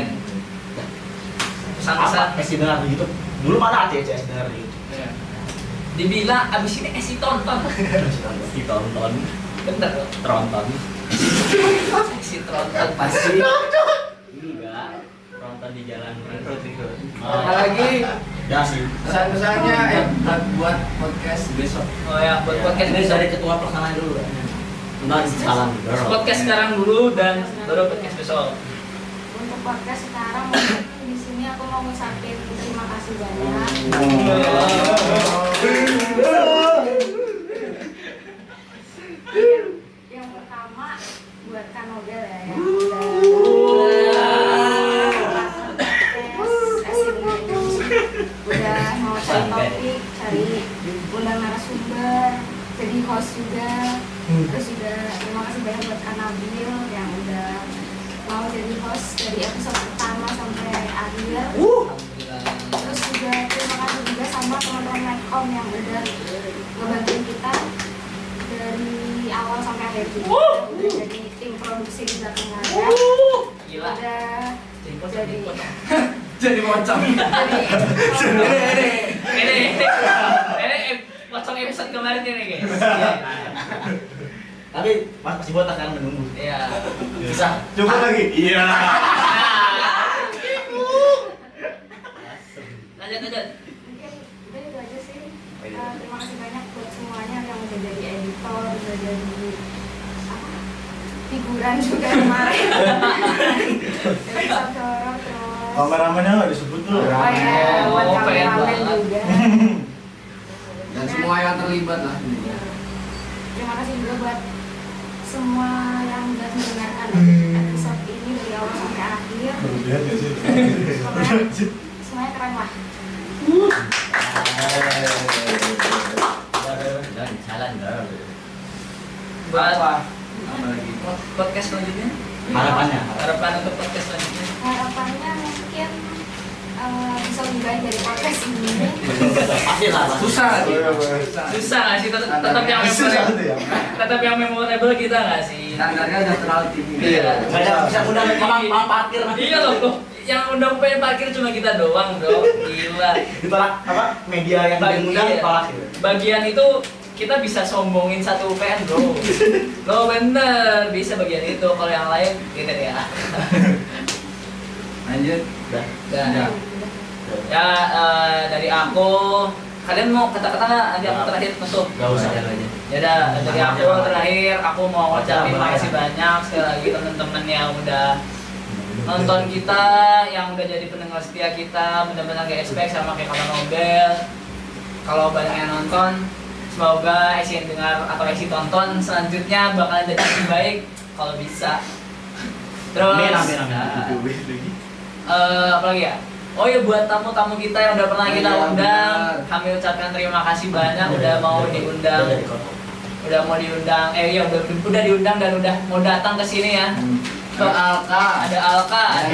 Pesan-pesan. Esi dengar di YouTube. Dulu mana ACC dengar di YouTube. Dibilang abis ini esi tonton. Ditonton, Bener loh. tronton. Esi tonton. Pasti. Enggak. Nonton di jalan Apalagi Ya sih. pesan-pesannya buat podcast besok. Oh ya, buat podcast Ini besok. dari ketua pelaksanaan dulu. Entar salam. Podcast sekarang dulu dan baru podcast besok. Untuk podcast sekarang mungkin di sini aku mau ngucapin terima kasih banyak. Yang pertama buat Kak Nobel ya, yang udah mau cari topik, cari undang narasumber, jadi host juga. Terus juga terima kasih banyak buat Kak Nabil yang udah mau jadi host dari episode pertama sampai akhir. Terus juga terima kasih juga sama teman-teman Medcom yang udah ngebantuin kita dari awal sampai akhir juga. Udah jadi tim produksi di belakang layar. Gila. Udah jadi Jadi pocong. Ini pocong episode kemarin ini guys. Tapi masih botak kan menunggu. Iya. Bisa. Coba lagi. Iya. Lanjut. mungkin udah itu aja sih. Terima kasih banyak buat semuanya yang udah jadi editor, udah jadi apa, figuran juga kemarin. Dari Sabdoro terus. Kameramennya nggak disebut dulu. Oh iya, buat Oh, pengen kameramen banget. juga. Dan semua yang terlibat lah. Terima kasih juga buat semua yang udah mendengarkan episode ini dari awal sampai akhir. Berlebihan ya sih. Semuanya keren lah. Dan jalan dah. Buat Apa lagi? podcast selanjutnya. Harapannya. Harapan untuk podcast selanjutnya. Harapannya mungkin bisa lebih baik dari podcast ini. Pasti lah. Susah lagi. Susah nggak sih? Tetap yang memorable. ya. Tetap yang memorable kita nggak sih? Standarnya udah terlalu tinggi. Iya. Bisa undang mamang parkir nanti. Iya loh. Yang undang pengen parkir cuma kita doang bro. Gila. Ditolak apa? Media yang diundang Iya. tolak. Bagian itu kita bisa sombongin satu UPN bro. Lo bener bisa bagian itu. Kalau yang lain gitu ya. Lanjut. Dan Udah. ya dari aku, kalian mau kata-kata nggak? Nanti aku terakhir tutup. Gak usah aja. Ya udah, dari aku terakhir aku mau ngucapin makasih banyak sekali lagi teman-teman yang udah nonton kita, yang udah jadi pendengar setia kita, benar-benar gak expect sama kayak Kak Nobel. Kalau banyak yang nonton, semoga Esi yang dengar atau Esi tonton selanjutnya bakalan jadi lebih baik kalau bisa. Terus Amin. apa lagi ya? Oh ya buat tamu-tamu kita yang udah pernah kita Iya, undang, benar. kami ucapkan terima kasih banyak udah mau diundang. Udah mau diundang, udah diundang dan udah mau datang ke sini ya. Ada Alka. Ada Alka, ada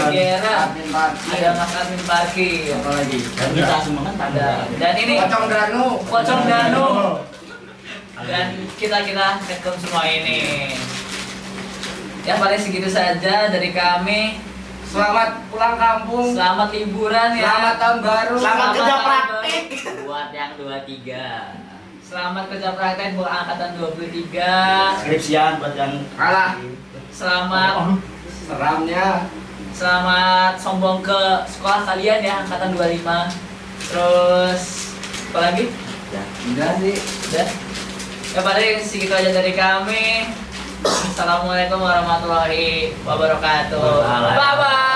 Gera, Admin Parkir. ada Mas Admin Parkir, Apa lagi? Dan kita semua kan ada dan ini Pocong Danu. Pocong Danu dan kita Medcom semua ini. Ya paling segitu saja dari kami. Selamat pulang kampung. Selamat liburan ya. Selamat tahun baru. Selamat kerja tahun praktik. Buat yang 23. Selamat kerja praktek buat angkatan 23. Skripsian buat yang Kalah. Selamat Seramnya. sombong ke sekolah kalian ya angkatan 25. Terus apa lagi? Udah sih. Udah. Ya paling segitu aja dari kami. Assalamualaikum warahmatullahi wabarakatuh. Waalaikumsalam. Bye bye.